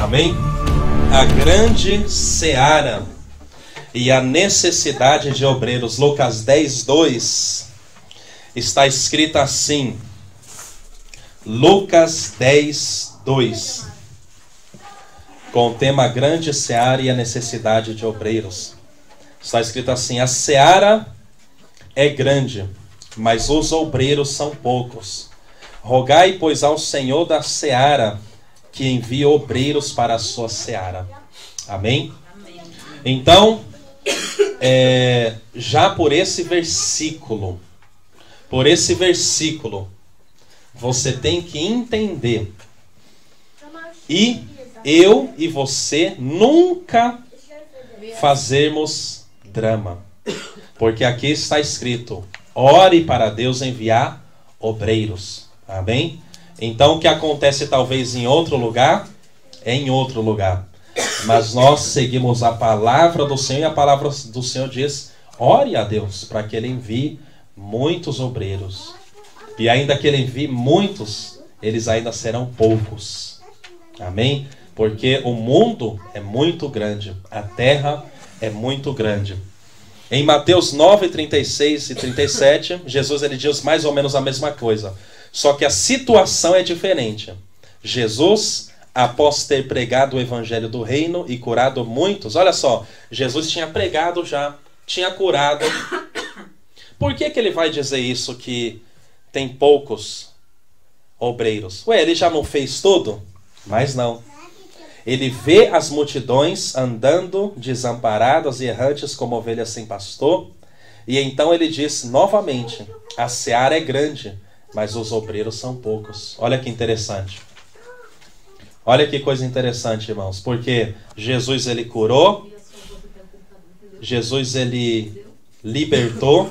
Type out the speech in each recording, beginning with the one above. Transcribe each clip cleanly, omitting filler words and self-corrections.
Amém? A grande seara e a necessidade de obreiros. Lucas 10, 2 está escrito assim. Lucas 10, 2. Com o tema grande seara e a necessidade de obreiros. Está escrito assim: a seara é grande, mas os obreiros são poucos. Rogai, pois, ao Senhor da seara que envie obreiros para a sua seara. Amém? Amém. Então, já por esse versículo, você tem que entender. E eu e você nunca fazermos drama. Porque aqui está escrito: ore para Deus enviar obreiros. Amém? Então o que acontece talvez em outro lugar, é em outro lugar. Mas nós seguimos a palavra do Senhor, e a palavra do Senhor diz: ore a Deus para que Ele envie muitos obreiros. E ainda que Ele envie muitos, eles ainda serão poucos. Amém? Porque o mundo é muito grande, a terra é muito grande. Em Mateus 9, 36 e 37, Jesus ele diz mais ou menos a mesma coisa. Só que a situação é diferente. Jesus, após ter pregado o evangelho do reino e curado muitos, olha só, Jesus tinha pregado já, tinha curado. Por que ele vai dizer isso, que tem poucos obreiros? Ué, ele já não fez tudo? Mas não. Ele vê as multidões andando desamparadas e errantes como ovelhas sem pastor. E então ele diz novamente: a seara é grande, mas os obreiros são poucos. Olha que interessante. Olha que coisa interessante, irmãos. Porque Jesus ele curou, Jesus ele libertou,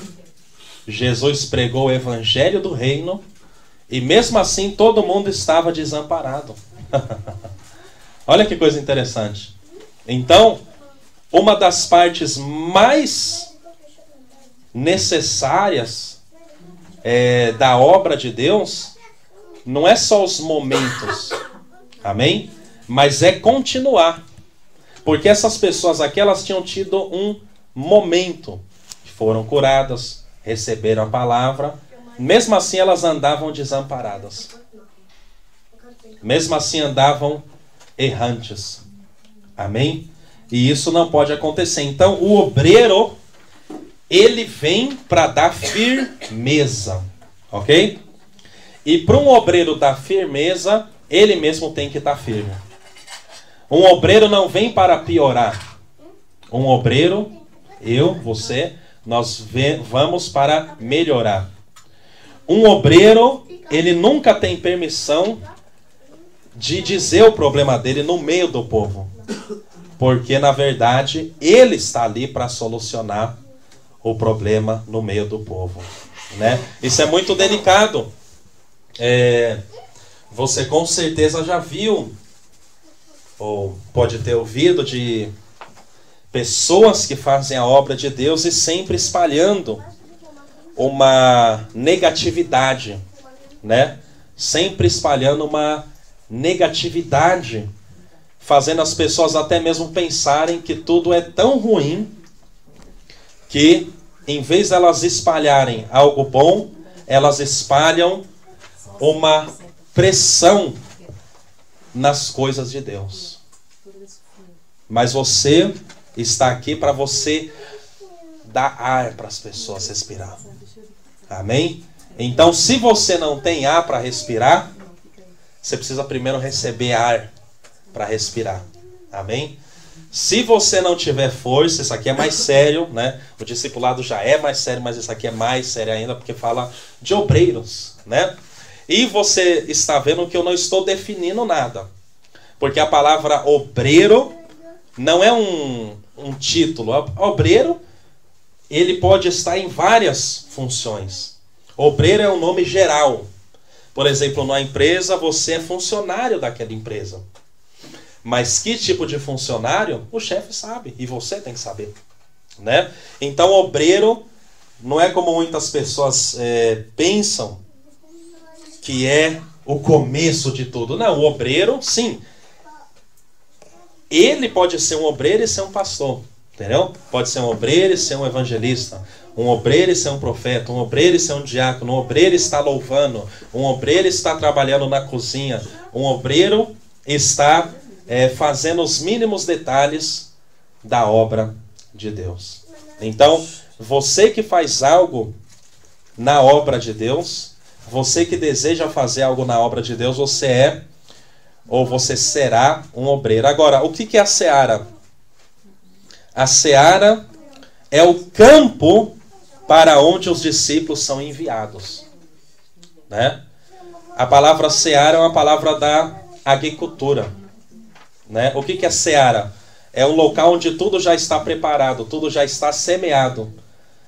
Jesus pregou o evangelho do reino, e mesmo assim todo mundo estava desamparado. Olha que coisa interessante. Então, uma das partes mais necessárias da obra de Deus não é só os momentos, amém? Mas é continuar. Porque essas pessoas aqui, elas tinham tido um momento, foram curadas, receberam a palavra, mesmo assim elas andavam desamparadas. Mesmo assim andavam errantes. Amém? E isso não pode acontecer. Então o obreiro, ele vem para dar firmeza. Ok? E para um obreiro dar firmeza, ele mesmo tem que estar firme. Um obreiro não vem para piorar. Um obreiro, eu, você, nós vamos para melhorar. Um obreiro, ele nunca tem permissão de dizer o problema dele no meio do povo. Porque, na verdade, ele está ali para solucionar o problema no meio do povo. Né? Isso é muito delicado. Você com certeza já viu, ou pode ter ouvido, de pessoas que fazem a obra de Deus e sempre espalhando uma negatividade. Né? Sempre espalhando uma negatividade, fazendo as pessoas até mesmo pensarem que tudo é tão ruim que, em vez de elas espalharem algo bom, elas espalham uma pressão nas coisas de Deus. Mas você está aqui para você dar ar para as pessoas respirar. Amém? Então, se você não tem ar para respirar, você precisa primeiro receber ar para respirar. Amém? Se você não tiver força, isso aqui é mais sério, né? O discipulado já é mais sério, mas isso aqui é mais sério ainda, porque fala de obreiros, né? E você está vendo que eu não estou definindo nada. Porque a palavra obreiro não é um título. Obreiro, ele pode estar em várias funções. Obreiro é um nome geral. Por exemplo, numa empresa, você é funcionário daquela empresa. Mas que tipo de funcionário, o chefe sabe. E você tem que saber. Né? Então, obreiro não é como muitas pessoas pensam, que é o começo de tudo. Não, o obreiro, sim, Ele pode ser um obreiro e ser um pastor. Entendeu? Pode ser um obreiro e ser um evangelista. Um obreiro e ser um profeta. Um obreiro e ser um diácono. Um obreiro está louvando. Um obreiro está trabalhando na cozinha. Um obreiro está fazendo os mínimos detalhes da obra de Deus. Então, você que faz algo na obra de Deus, você que deseja fazer algo na obra de Deus, você é ou você será um obreiro. Agora, o que é a seara? A seara é o campo para onde os discípulos são enviados. Né? A palavra seara é uma palavra da agricultura. Né? O que é seara? É um local onde tudo já está preparado, tudo já está semeado.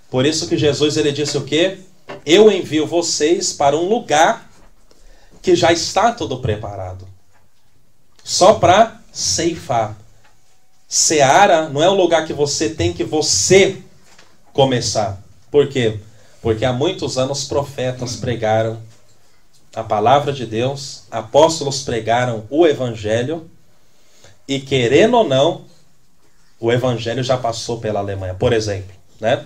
Por isso que Jesus ele disse o quê? Eu envio vocês para um lugar que já está tudo preparado. Só para ceifar. Seara não é um lugar que você tem que começar. Por quê? Porque há muitos anos profetas pregaram a palavra de Deus, apóstolos pregaram o evangelho, e querendo ou não, o evangelho já passou pela Alemanha, por exemplo, né?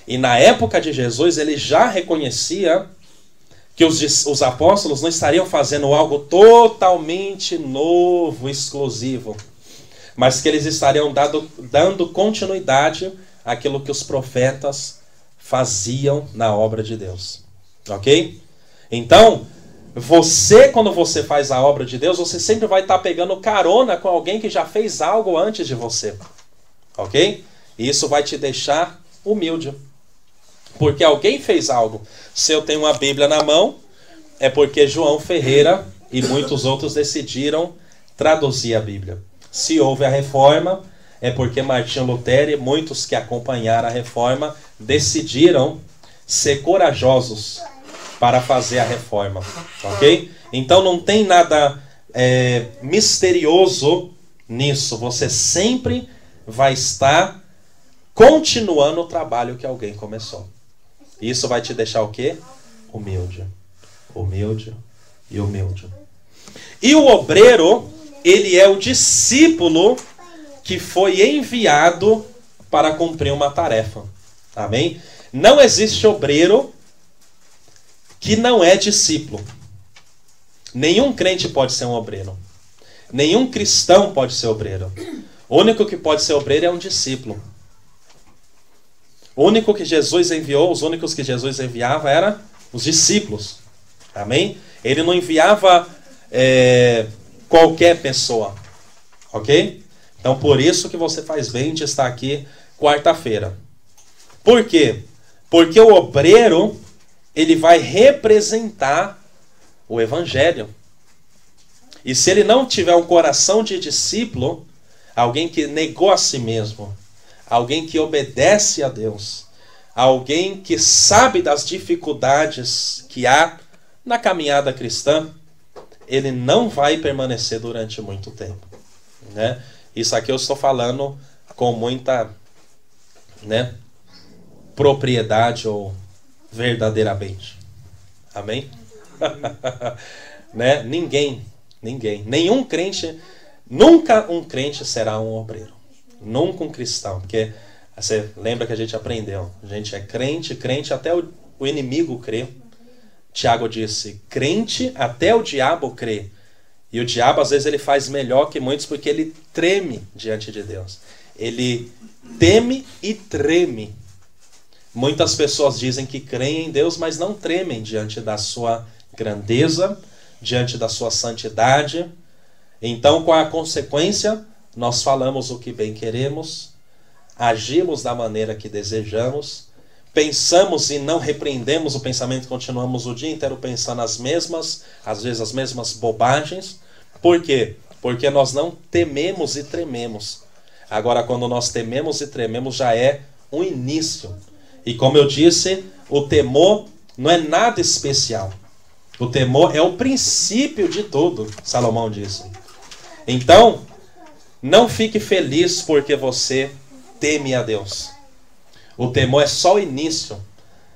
E na época de Jesus, ele já reconhecia que os apóstolos não estariam fazendo algo totalmente novo, exclusivo, mas que eles estariam dando continuidade àquilo que os profetas faziam na obra de Deus. Ok? Então, quando você faz a obra de Deus, você sempre vai estar pegando carona com alguém que já fez algo antes de você. Ok? E isso vai te deixar humilde. Porque alguém fez algo. Se eu tenho uma Bíblia na mão, é porque João Ferreira e muitos outros decidiram traduzir a Bíblia. Se houve a reforma, é porque Martinho Lutero e muitos que acompanharam a reforma decidiram ser corajosos para fazer a reforma. Ok? Então não tem nada misterioso nisso. Você sempre vai estar continuando o trabalho que alguém começou. Isso vai te deixar o quê? Humilde. Humilde e humilde. E o obreiro, ele é o discípulo que foi enviado para cumprir uma tarefa. Amém? Não existe obreiro que não é discípulo. Nenhum crente pode ser um obreiro. Nenhum cristão pode ser obreiro. O único que pode ser obreiro é um discípulo. O único que Jesus enviou, os únicos que Jesus enviava eram os discípulos. Amém? Ele não enviava qualquer pessoa. Ok? Então por isso que você faz bem de estar aqui quarta-feira. Por quê? Porque o obreiro, ele vai representar o evangelho. E se ele não tiver um coração de discípulo, alguém que negou a si mesmo, alguém que obedece a Deus, alguém que sabe das dificuldades que há na caminhada cristã, ele não vai permanecer durante muito tempo. Né? Isso aqui eu estou falando com muita propriedade ou verdadeiramente. Amém? Né? Ninguém, nenhum crente, nunca um crente será um obreiro. Nunca um cristão, porque você lembra que a gente aprendeu, a gente é crente até o inimigo crê. Tiago disse, crente até o diabo crê. E o diabo às vezes ele faz melhor que muitos porque ele treme diante de Deus. Ele teme e treme. Muitas pessoas dizem que creem em Deus, mas não tremem diante da sua grandeza, diante da sua santidade. Então, qual é a consequência? Nós falamos o que bem queremos, agimos da maneira que desejamos, pensamos e não repreendemos o pensamento, continuamos o dia inteiro pensando às vezes as mesmas bobagens. Por quê? Porque nós não tememos e trememos. Agora, quando nós tememos e trememos, já é um início. E como eu disse, o temor não é nada especial. O temor é o princípio de tudo, Salomão disse. Então, não fique feliz porque você teme a Deus. O temor é só o início.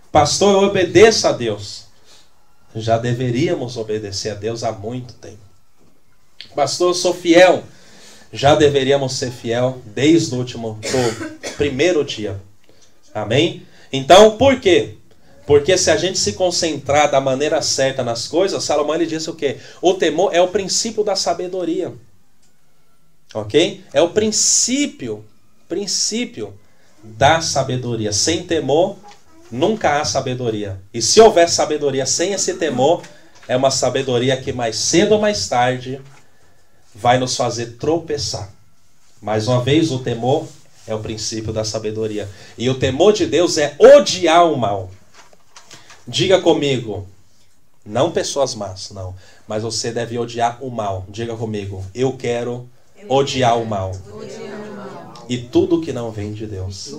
Pastor, eu obedeço a Deus. Já deveríamos obedecer a Deus há muito tempo. Pastor, eu sou fiel. já deveríamos ser fiel desde o primeiro dia. Amém? Então, por quê? Porque se a gente se concentrar da maneira certa nas coisas, Salomão ele disse o quê? O temor é o princípio da sabedoria. Ok? É o princípio da sabedoria. Sem temor, nunca há sabedoria. E se houver sabedoria sem esse temor, é uma sabedoria que mais cedo ou mais tarde vai nos fazer tropeçar. Mais uma vez, o temor é o princípio da sabedoria. E o temor de Deus é odiar o mal. Diga comigo, não pessoas más, não. Mas você deve odiar o mal. Diga comigo, eu quero odiar o mal. E tudo que não vem de Deus.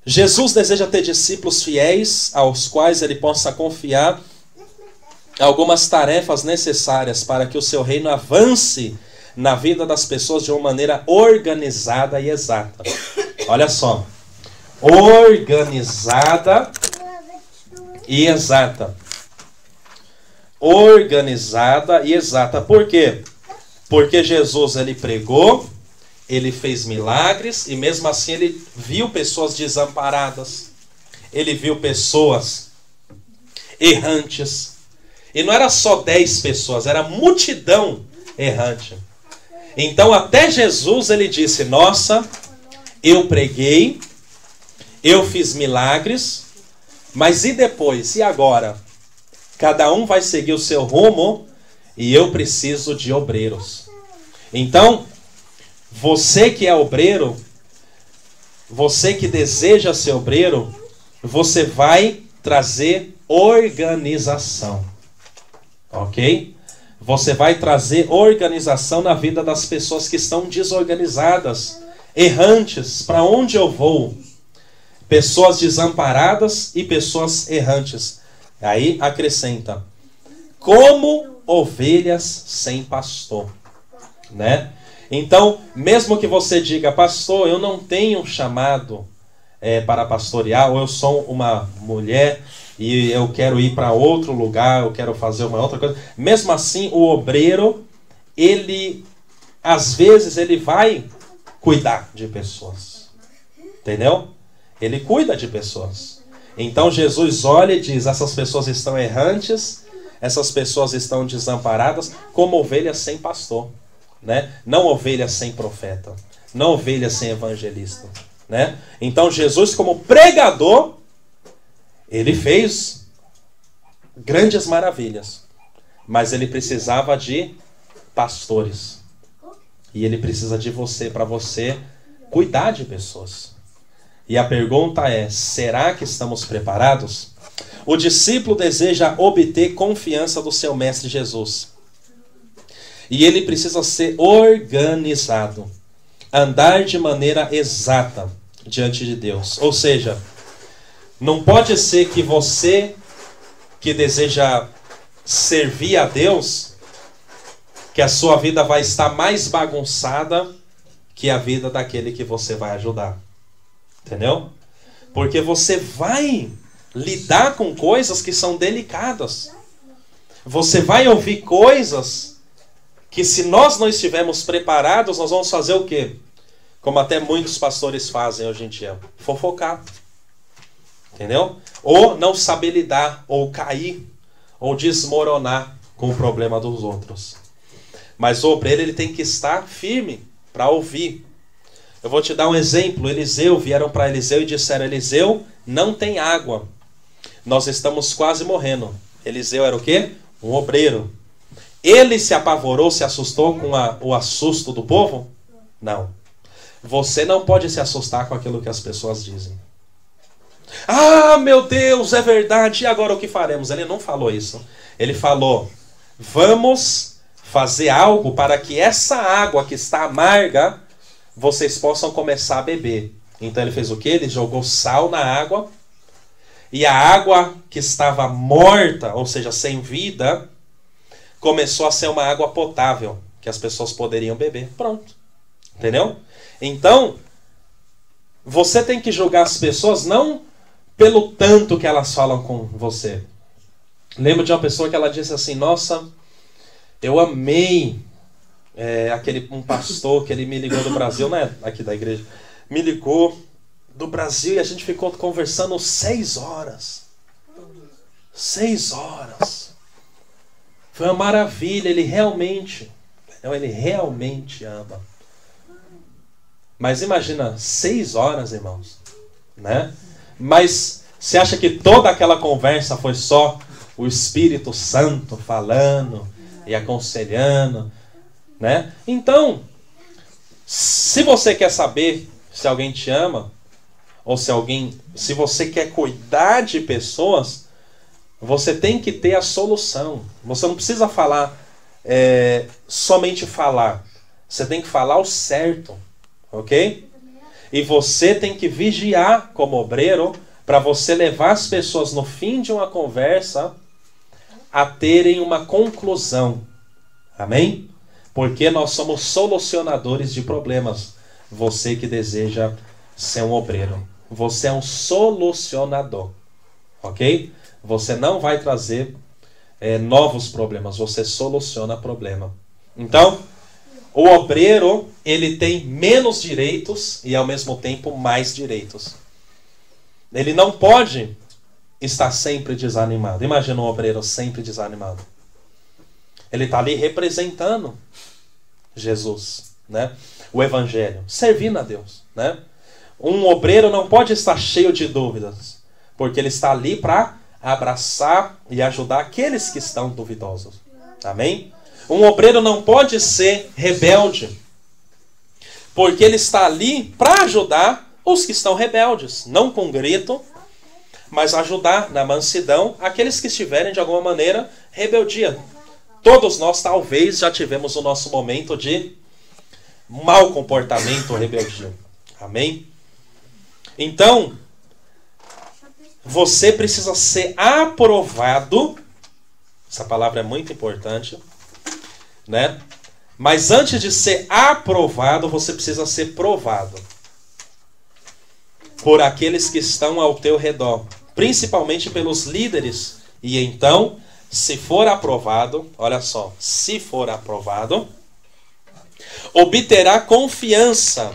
Jesus deseja ter discípulos fiéis aos quais ele possa confiar algumas tarefas necessárias para que o seu reino avance na vida das pessoas de uma maneira organizada e exata. Olha só. Organizada e exata. Organizada e exata. Por quê? Porque Jesus ele pregou, ele fez milagres e mesmo assim ele viu pessoas desamparadas. Ele viu pessoas errantes. E não era só 10 pessoas, era multidão errante. Então até Jesus ele disse, nossa, eu preguei, eu fiz milagres, mas e depois? E agora? Cada um vai seguir o seu rumo e eu preciso de obreiros. Então, você que é obreiro, você que deseja ser obreiro, você vai trazer organização. Ok? Você vai trazer organização na vida das pessoas que estão desorganizadas, errantes. Para onde eu vou? Pessoas desamparadas e pessoas errantes. Aí acrescenta, como ovelhas sem pastor, né? Então, mesmo que você diga, pastor, eu não tenho um chamado para pastorear, ou eu sou uma mulher e eu quero ir para outro lugar, eu quero fazer uma outra coisa. Mesmo assim, o obreiro, ele, às vezes, ele vai cuidar de pessoas. Entendeu? Ele cuida de pessoas. Então Jesus olha e diz, essas pessoas estão errantes, essas pessoas estão desamparadas, como ovelhas sem pastor. Né? Não ovelhas sem profeta, não ovelhas sem evangelista. Né? Então Jesus, como pregador, ele fez grandes maravilhas, mas ele precisava de pastores. E ele precisa de você, para você cuidar de pessoas. E a pergunta é, será que estamos preparados? O discípulo deseja obter confiança do seu mestre Jesus. E ele precisa ser organizado, andar de maneira exata diante de Deus. Ou seja, não pode ser que você que deseja servir a Deus, que a sua vida vai estar mais bagunçada que a vida daquele que você vai ajudar. Entendeu? Porque você vai lidar com coisas que são delicadas. Você vai ouvir coisas que, se nós não estivermos preparados, nós vamos fazer o quê? Como até muitos pastores fazem hoje em dia. Fofocar. Entendeu? Ou não saber lidar, ou cair, ou desmoronar com o problema dos outros. Mas o obreiro ele tem que estar firme para ouvir. Eu vou te dar um exemplo. Eliseu, vieram para Eliseu e disseram, Eliseu, não tem água. Nós estamos quase morrendo. Eliseu era o quê? Um obreiro. Ele se apavorou, se assustou com o assusto do povo? Não. Você não pode se assustar com aquilo que as pessoas dizem. Ah, meu Deus, é verdade. E agora o que faremos? Ele não falou isso. Ele falou, vamos fazer algo para que essa água que está amarga, vocês possam começar a beber. Então ele fez o quê? Ele jogou sal na água. E a água que estava morta, ou seja, sem vida, começou a ser uma água potável, que as pessoas poderiam beber. Pronto. Entendeu? Então, você tem que julgar as pessoas não pelo tanto que elas falam com você. Lembro de uma pessoa que ela disse assim, nossa, eu amei um pastor que ele me ligou do Brasil, né? Aqui da igreja. Me ligou do Brasil e a gente ficou conversando 6 horas. 6 horas. Foi uma maravilha. Ele realmente ama. Mas imagina, 6 horas, irmãos, né? Mas você acha que toda aquela conversa foi só o Espírito Santo falando e aconselhando, né? Então, se você quer saber se alguém te ama, ou se você quer cuidar de pessoas, você tem que ter a solução. Você não precisa falar, somente falar. Você tem que falar o certo, ok? E você tem que vigiar como obreiro para você levar as pessoas no fim de uma conversa a terem uma conclusão. Amém? Porque nós somos solucionadores de problemas. Você que deseja ser um obreiro. Você é um solucionador. Ok? Você não vai trazer novos problemas. Você soluciona problema. Então, o obreiro, ele tem menos direitos e ao mesmo tempo mais direitos. Ele não pode estar sempre desanimado. Imagina um obreiro sempre desanimado. Ele está ali representando Jesus, né? O Evangelho, servindo a Deus, né? Um obreiro não pode estar cheio de dúvidas, porque ele está ali para abraçar e ajudar aqueles que estão duvidosos. Amém? Um obreiro não pode ser rebelde, porque ele está ali para ajudar os que estão rebeldes, não com grito, mas ajudar na mansidão aqueles que estiverem de alguma maneira rebeldia. Todos nós talvez já tivemos o nosso momento de mau comportamento ou rebeldia. Amém? Então, você precisa ser aprovado. Essa palavra é muito importante, né? Mas antes de ser aprovado, você precisa ser provado por aqueles que estão ao teu redor, principalmente pelos líderes. E então, se for aprovado, olha só, se for aprovado, obterá confiança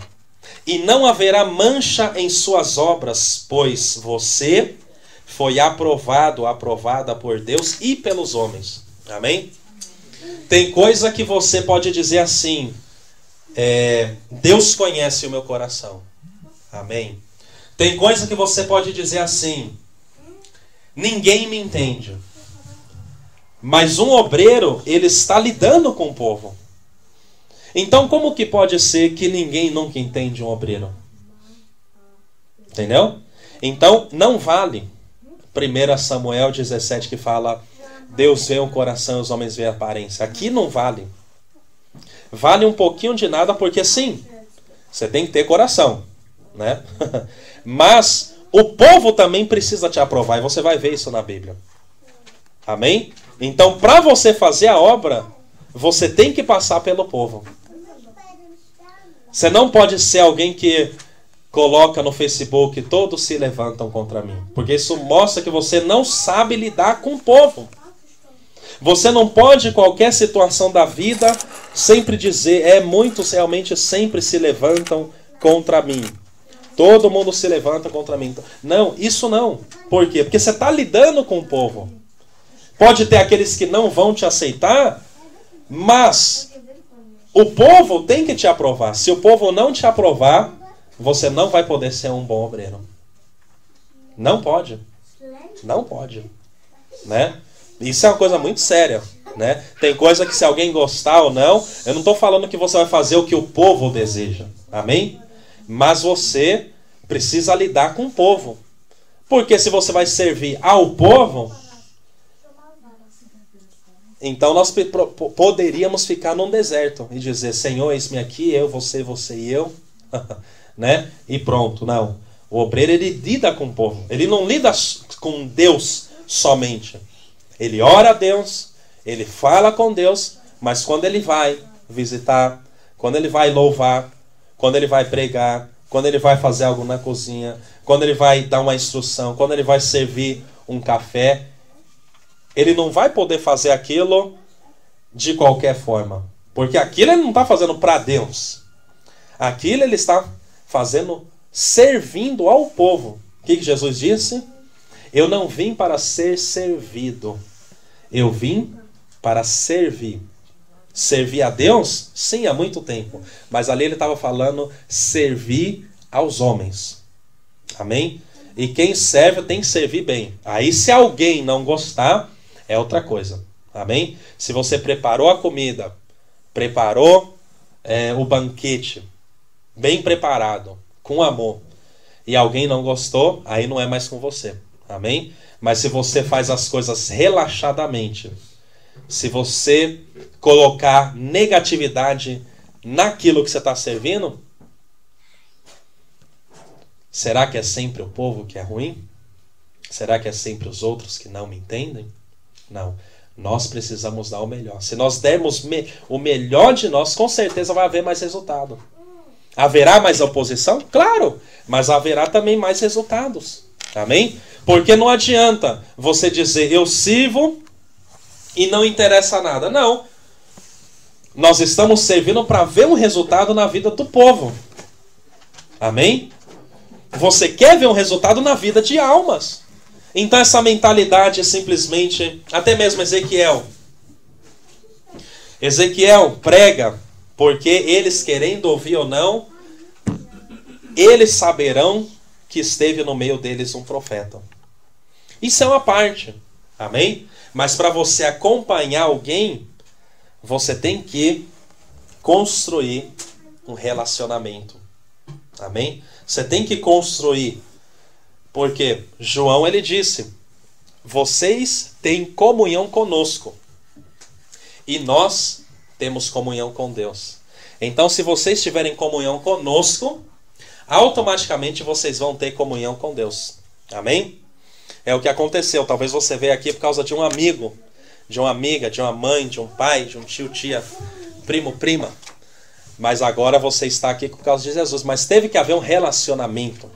e não haverá mancha em suas obras, pois você foi aprovada por Deus e pelos homens. Amém? Tem coisa que você pode dizer assim, Deus conhece o meu coração. Amém? Tem coisa que você pode dizer assim, ninguém me entende. Mas um obreiro, ele está lidando com o povo. Então, como que pode ser que ninguém nunca entende um obreiro? Entendeu? Então, não vale 1 Samuel 17 que fala, Deus vê o coração e os homens veem a aparência. Aqui não vale. Vale um pouquinho de nada, porque sim, você tem que ter coração, né? Mas o povo também precisa te aprovar, e você vai ver isso na Bíblia. Amém? Então, para você fazer a obra, você tem que passar pelo povo. Você não pode ser alguém que coloca no Facebook, todos se levantam contra mim. Porque isso mostra que você não sabe lidar com o povo. Você não pode, em qualquer situação da vida, sempre dizer, muitos realmente sempre se levantam contra mim. Todo mundo se levanta contra mim. Não, isso não. Por quê? Porque você está lidando com o povo. Pode ter aqueles que não vão te aceitar, mas o povo tem que te aprovar. Se o povo não te aprovar, você não vai poder ser um bom obreiro. Não pode. Não pode. Né? Isso é uma coisa muito séria. Né? Tem coisa que se alguém gostar ou não, eu não estou falando que você vai fazer o que o povo deseja. Amém? Mas você precisa lidar com o povo. Porque se você vai servir ao povo, então nós poderíamos ficar num deserto e dizer, Senhor, eis-me aqui, eu, você e eu. Né? E pronto, não. O obreiro, ele lida com o povo. Ele não lida com Deus somente. Ele ora a Deus, ele fala com Deus, mas quando ele vai visitar, quando ele vai louvar, quando ele vai pregar, quando ele vai fazer algo na cozinha, quando ele vai dar uma instrução, quando ele vai servir um café, ele não vai poder fazer aquilo de qualquer forma. Porque aquilo ele não está fazendo para Deus. Aquilo ele está fazendo, servindo ao povo. O que Jesus disse? Eu não vim para ser servido. Eu vim para servir. Servir a Deus? Sim, há muito tempo. Mas ali ele estava falando servir aos homens. Amém? E quem serve tem que servir bem. Aí se alguém não gostar, é outra coisa. Amém? Se você preparou a comida, preparou o banquete, bem preparado, com amor, e alguém não gostou, aí não é mais com você. Amém? Mas se você faz as coisas relaxadamente, se você colocar negatividade naquilo que você está servindo, será que é sempre o povo que é ruim? Será que é sempre os outros que não me entendem? Não. Nós precisamos dar o melhor. Se nós dermos o melhor de nós, com certeza vai haver mais resultado. Haverá mais oposição? Claro. Mas haverá também mais resultados. Amém? Porque não adianta você dizer, eu sirvo e não interessa nada. Não. Nós estamos servindo para ver um resultado na vida do povo. Amém? Você quer ver um resultado na vida de almas. Então essa mentalidade é simplesmente, até mesmo Ezequiel. Ezequiel prega, porque eles querendo ouvir ou não, eles saberão que esteve no meio deles um profeta. Isso é uma parte. Amém? Mas para você acompanhar alguém, você tem que construir um relacionamento. Amém? Você tem que construir. Porque João ele disse, vocês têm comunhão conosco. E nós temos comunhão com Deus. Então se vocês tiverem comunhão conosco, automaticamente vocês vão ter comunhão com Deus. Amém? É o que aconteceu. Talvez você veja aqui por causa de um amigo, de uma amiga, de uma mãe, de um pai, de um tio, tia, primo, prima. Mas agora você está aqui por causa de Jesus. Mas teve que haver um relacionamento.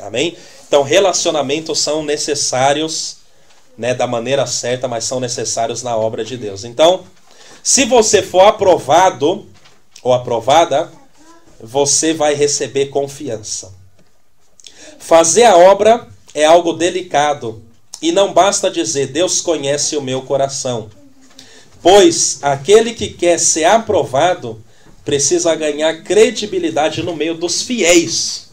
Amém? Então relacionamentos são necessários, né, da maneira certa, mas são necessários na obra de Deus. Então, se você for aprovado ou aprovada, você vai receber confiança. Fazer a obra é algo delicado. E não basta dizer, Deus conhece o meu coração. Pois aquele que quer ser aprovado precisa ganhar credibilidade no meio dos fiéis.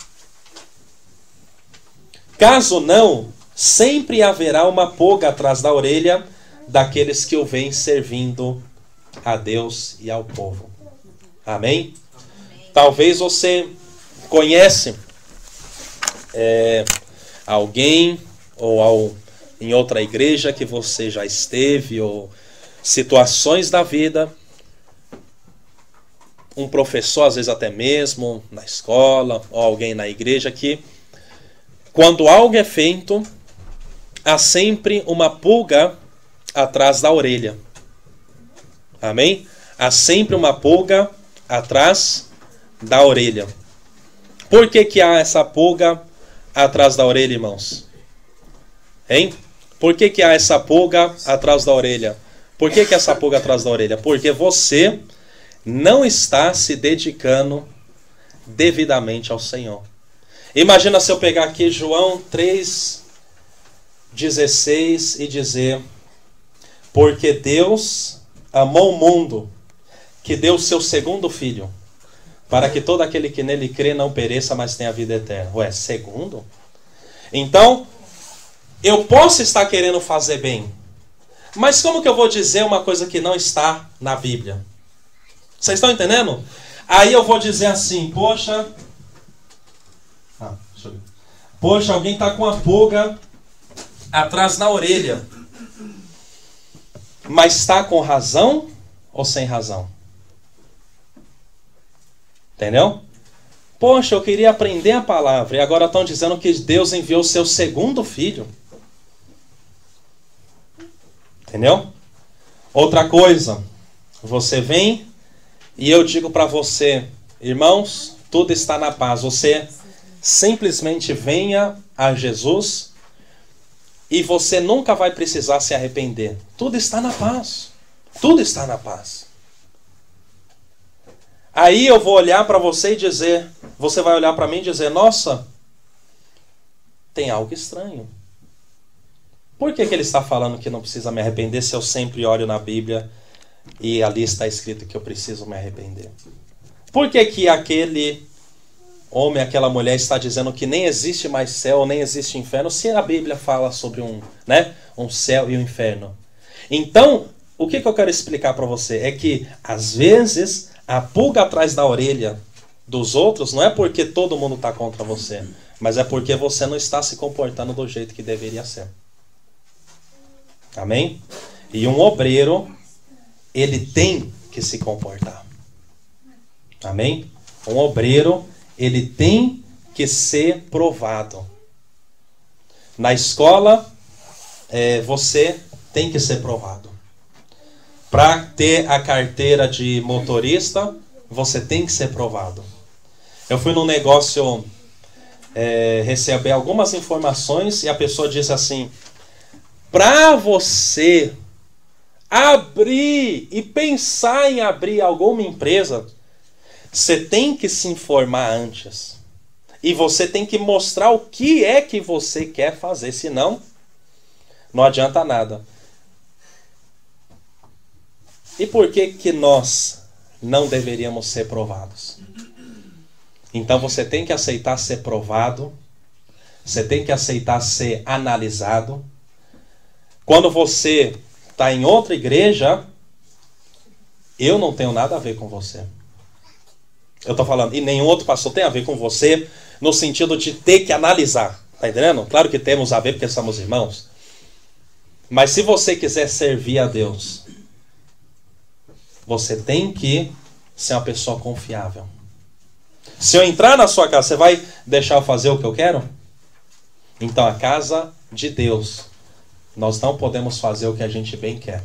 Caso não, sempre haverá uma pulga atrás da orelha daqueles que o vêm servindo a Deus e ao povo. Amém? Talvez você conhece alguém ou em outra igreja que você já esteve, ou situações da vida, um professor às vezes até mesmo na escola, ou alguém na igreja que quando algo é feito, há sempre uma pulga atrás da orelha. Amém? Há sempre uma pulga atrás da orelha. Por que há essa pulga atrás da orelha, irmãos? Hein? Por que há essa pulga atrás da orelha? Por que essa pulga atrás da orelha? Porque você não está se dedicando devidamente ao Senhor. Imagina se eu pegar aqui João 3,16 e dizer, porque Deus amou o mundo, que deu o seu segundo filho, para que todo aquele que nele crê não pereça, mas tenha vida eterna. Ué, segundo? Então, eu posso estar querendo fazer bem, mas como que eu vou dizer uma coisa que não está na Bíblia? Vocês estão entendendo? Aí eu vou dizer assim, poxa, alguém está com a pulga atrás na orelha. Mas está com razão ou sem razão? Entendeu? Poxa, eu queria aprender a palavra e agora estão dizendo que Deus enviou o seu segundo filho. Entendeu? Outra coisa, você vem e eu digo para você, irmãos, tudo está na paz. Você simplesmente venha a Jesus e você nunca vai precisar se arrepender. Tudo está na paz. Tudo está na paz. Aí eu vou olhar para você e dizer, você vai olhar para mim e dizer, nossa, tem algo estranho. Por que ele está falando que não precisa me arrepender se eu sempre olho na Bíblia e ali está escrito que eu preciso me arrepender? Por que aquele homem, aquela mulher está dizendo que nem existe mais céu, nem existe inferno, se a Bíblia fala sobre um céu e um inferno? Então, o que eu quero explicar para você é que, às vezes, a pulga atrás da orelha dos outros não é porque todo mundo está contra você, mas é porque você não está se comportando do jeito que deveria ser. Amém? E um obreiro, ele tem que se comportar. Amém? Um obreiro, ele tem que ser provado. Na escola, você tem que ser provado. Para ter a carteira de motorista, você tem que ser provado. Eu fui num negócio receber algumas informações e a pessoa disse assim, para você abrir e pensar em abrir alguma empresa, você tem que se informar antes. E você tem que mostrar o que é que você quer fazer, senão não adianta nada. E por que nós não deveríamos ser provados? Então você tem que aceitar ser provado, você tem que aceitar ser analisado. Quando você está em outra igreja, eu não tenho nada a ver com você. Eu estou falando, e nenhum outro pastor tem a ver com você, no sentido de ter que analisar. Está entendendo? Claro que temos a ver porque somos irmãos. Mas se você quiser servir a Deus, você tem que ser uma pessoa confiável. Se eu entrar na sua casa, você vai deixar eu fazer o que eu quero? Então a casa de Deus, nós não podemos fazer o que a gente bem quer.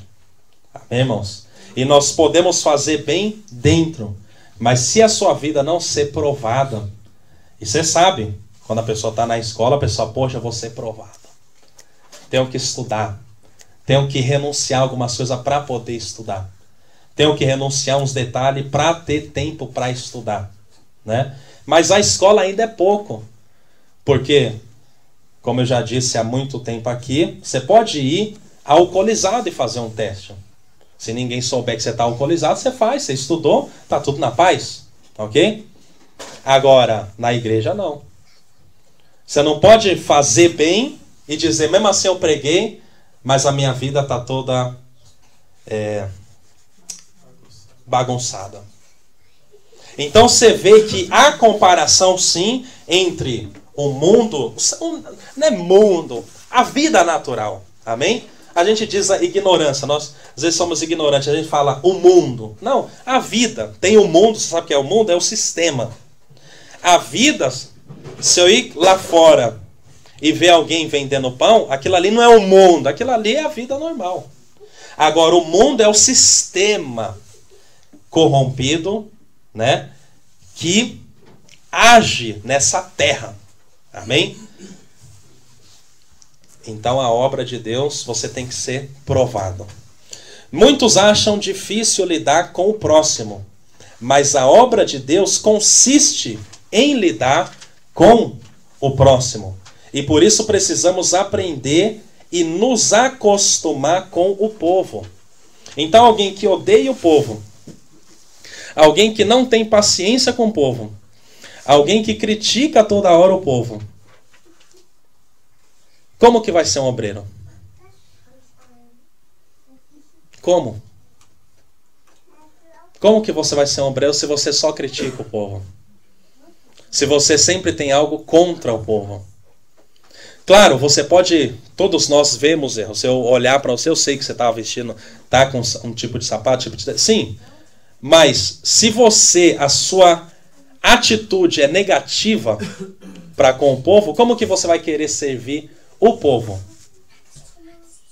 Amém, irmãos? E nós podemos fazer bem dentro. Mas se a sua vida não ser provada, e você sabe, quando a pessoa está na escola, a pessoa, poxa, eu vou ser provada. Tenho que estudar. Tenho que renunciar a algumas coisas para poder estudar. Tenho que renunciar uns detalhes para ter tempo para estudar. Né? Mas a escola ainda é pouco. Porque, como eu já disse há muito tempo aqui, você pode ir alcoolizado e fazer um teste. Se ninguém souber que você está alcoolizado, você faz. Você estudou, está tudo na paz. Ok? Agora, na igreja não. Você não pode fazer bem e dizer, mesmo assim eu preguei, mas a minha vida está toda bagunçada. Então você vê que há comparação sim entre o mundo, não é mundo, a vida natural. Amém? A gente diz a ignorância, nós às vezes somos ignorantes, a gente fala o mundo. Não, a vida. Tem o mundo, você sabe o que é o mundo? É o sistema. A vida, se eu ir lá fora e ver alguém vendendo pão, aquilo ali não é o mundo, aquilo ali é a vida normal. Agora o mundo é o sistema corrompido, né, que age nessa terra. Amém? Então a obra de Deus, você tem que ser provado. Muitos acham difícil lidar com o próximo, mas a obra de Deus consiste em lidar com o próximo. E por isso precisamos aprender e nos acostumar com o povo. Então alguém que odeia o povo, alguém que não tem paciência com o povo, alguém que critica toda hora o povo, como que vai ser um obreiro? Como? Como que você vai ser um obreiro se você só critica o povo? Se você sempre tem algo contra o povo? Claro, você pode... Todos nós vemos erros. Se eu olhar para você, eu sei que você está vestindo... Está com um tipo de sapato, sim. Mas se você... A sua atitude é negativa para com o povo, como que você vai querer servir o povo?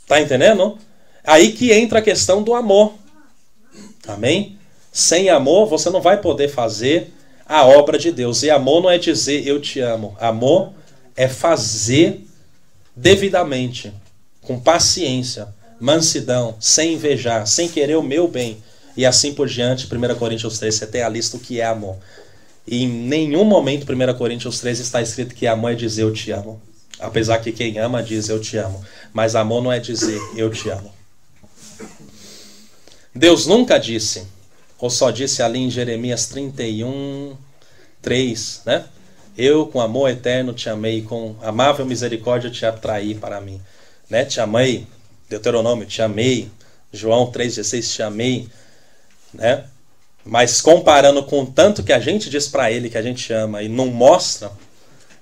Tá entendendo? Aí que entra a questão do amor. Amém? Sem amor, você não vai poder fazer a obra de Deus. E amor não é dizer eu te amo. Amor é fazer devidamente, com paciência, mansidão, sem invejar, sem querer o meu bem. e assim por diante. 1 Coríntios 3, você tem a lista do que é amor. E em nenhum momento 1 Coríntios 3 está escrito que amor é dizer eu te amo. Apesar que quem ama diz eu te amo. Mas amor não é dizer eu te amo. Deus nunca disse, ou só disse ali em Jeremias 31, 3, né? Eu com amor eterno te amei, com amável misericórdia te atraí para mim. Né? Te amei, Deuteronômio, te amei. João 3,16, te amei. Né? Mas comparando com o tanto que a gente diz para ele que a gente ama e não mostra,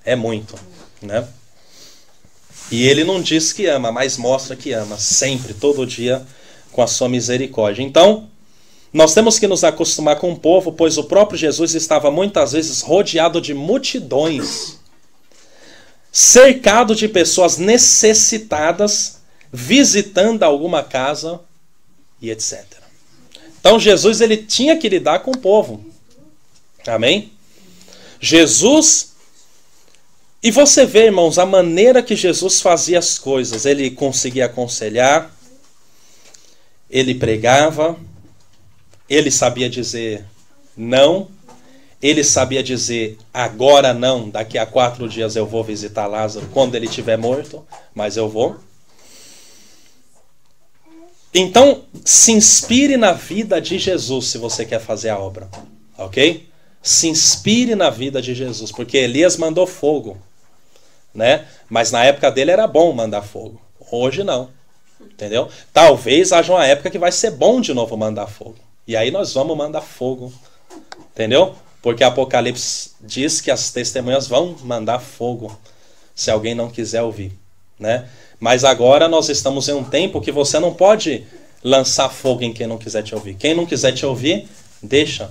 é muito. Né? E ele não diz que ama, mas mostra que ama. Sempre, todo dia, com a sua misericórdia. Então, nós temos que nos acostumar com o povo, pois o próprio Jesus estava muitas vezes rodeado de multidões, cercado de pessoas necessitadas, visitando alguma casa e etc. Então Jesus ele tinha que lidar com o povo. Amém? Jesus, e você vê, irmãos, a maneira que Jesus fazia as coisas. Ele conseguia aconselhar, ele pregava, ele sabia dizer não, ele sabia dizer agora não, daqui a 4 dias eu vou visitar Lázaro quando ele estiver morto, mas eu vou. Então, se inspire na vida de Jesus se você quer fazer a obra, ok? Se inspire na vida de Jesus, porque Elias mandou fogo, né? Mas na época dele era bom mandar fogo, hoje não, entendeu? Talvez haja uma época que vai ser bom de novo mandar fogo. E aí nós vamos mandar fogo, entendeu? Porque Apocalipse diz que as testemunhas vão mandar fogo, se alguém não quiser ouvir, né? Mas agora nós estamos em um tempo que você não pode lançar fogo em quem não quiser te ouvir. Quem não quiser te ouvir, deixa,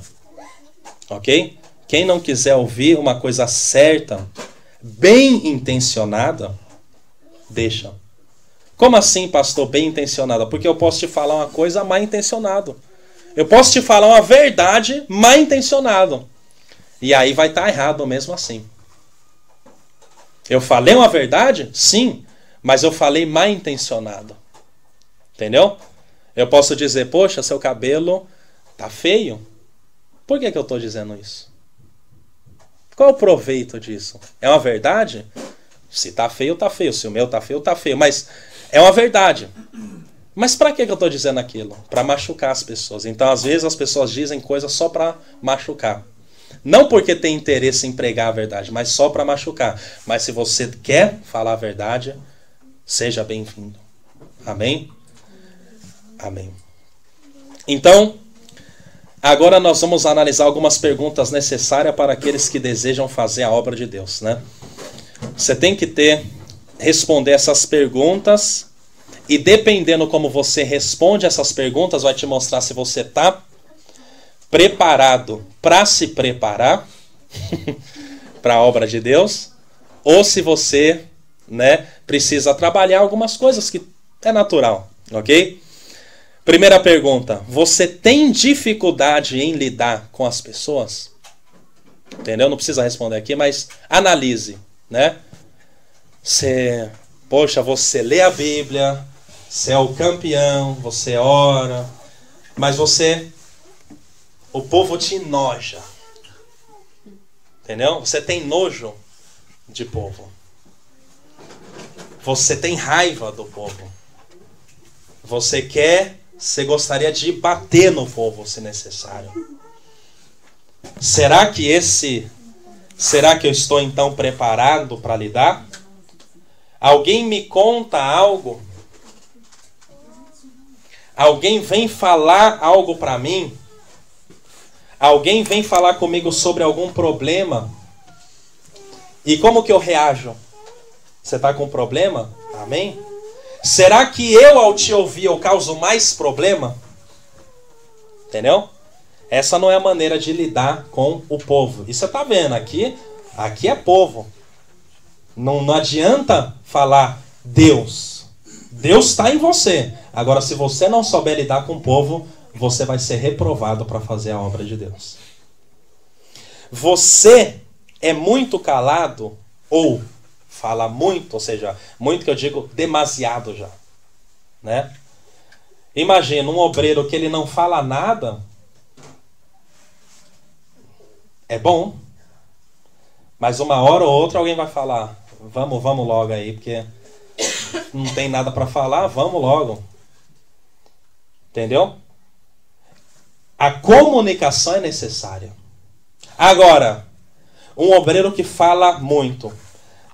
ok? Quem não quiser ouvir uma coisa certa, bem intencionada, deixa. Como assim, pastor, bem intencionada? Porque eu posso te falar uma coisa mal intencionada. Eu posso te falar uma verdade mal intencionado. E aí vai estar errado mesmo assim. Eu falei uma verdade? Sim. Mas eu falei mal intencionado. Entendeu? Eu posso dizer, poxa, seu cabelo tá feio. Por que eu estou dizendo isso? Qual é o proveito disso? É uma verdade? Se tá feio, tá feio. Se o meu tá feio, tá feio. Mas é uma verdade. Mas para que eu estou dizendo aquilo? Para machucar as pessoas. Então, às vezes, as pessoas dizem coisas só para machucar. Não porque tem interesse em pregar a verdade, mas só para machucar. Mas se você quer falar a verdade, seja bem-vindo. Amém? Amém. Então, agora nós vamos analisar algumas perguntas necessárias para aqueles que desejam fazer a obra de Deus, né? Você tem que responder essas perguntas. E dependendo como você responde essas perguntas, vai te mostrar se você está preparado para se preparar para a obra de Deus, ou se você, né, precisa trabalhar algumas coisas que é natural, ok? Primeira pergunta, você tem dificuldade em lidar com as pessoas? Entendeu? Não precisa responder aqui, mas analise, né? Poxa, você lê a Bíblia, você é o campeão, você ora, mas o povo te enoja. Entendeu? Você tem nojo de povo. Você tem raiva do povo. Você gostaria de bater no povo se necessário. Será que eu estou então preparado para lidar? Alguém me conta algo? Alguém vem falar algo para mim? Alguém vem falar comigo sobre algum problema? E como que eu reajo? Você está com problema? Amém? Será que eu, ao te ouvir, eu causo mais problema? Entendeu? Essa não é a maneira de lidar com o povo. E você está vendo, aqui é povo. Não adianta falar Deus. Deus está em você. Agora, se você não souber lidar com o povo, você vai ser reprovado para fazer a obra de Deus. Você é muito calado ou fala muito, ou seja, muito que eu digo demasiado já, né? Imagina um obreiro que ele não fala nada. É bom. Mas uma hora ou outra alguém vai falar, vamos logo aí, porque não tem nada para falar, vamos logo. Entendeu? A comunicação é necessária. Agora, um obreiro que fala muito.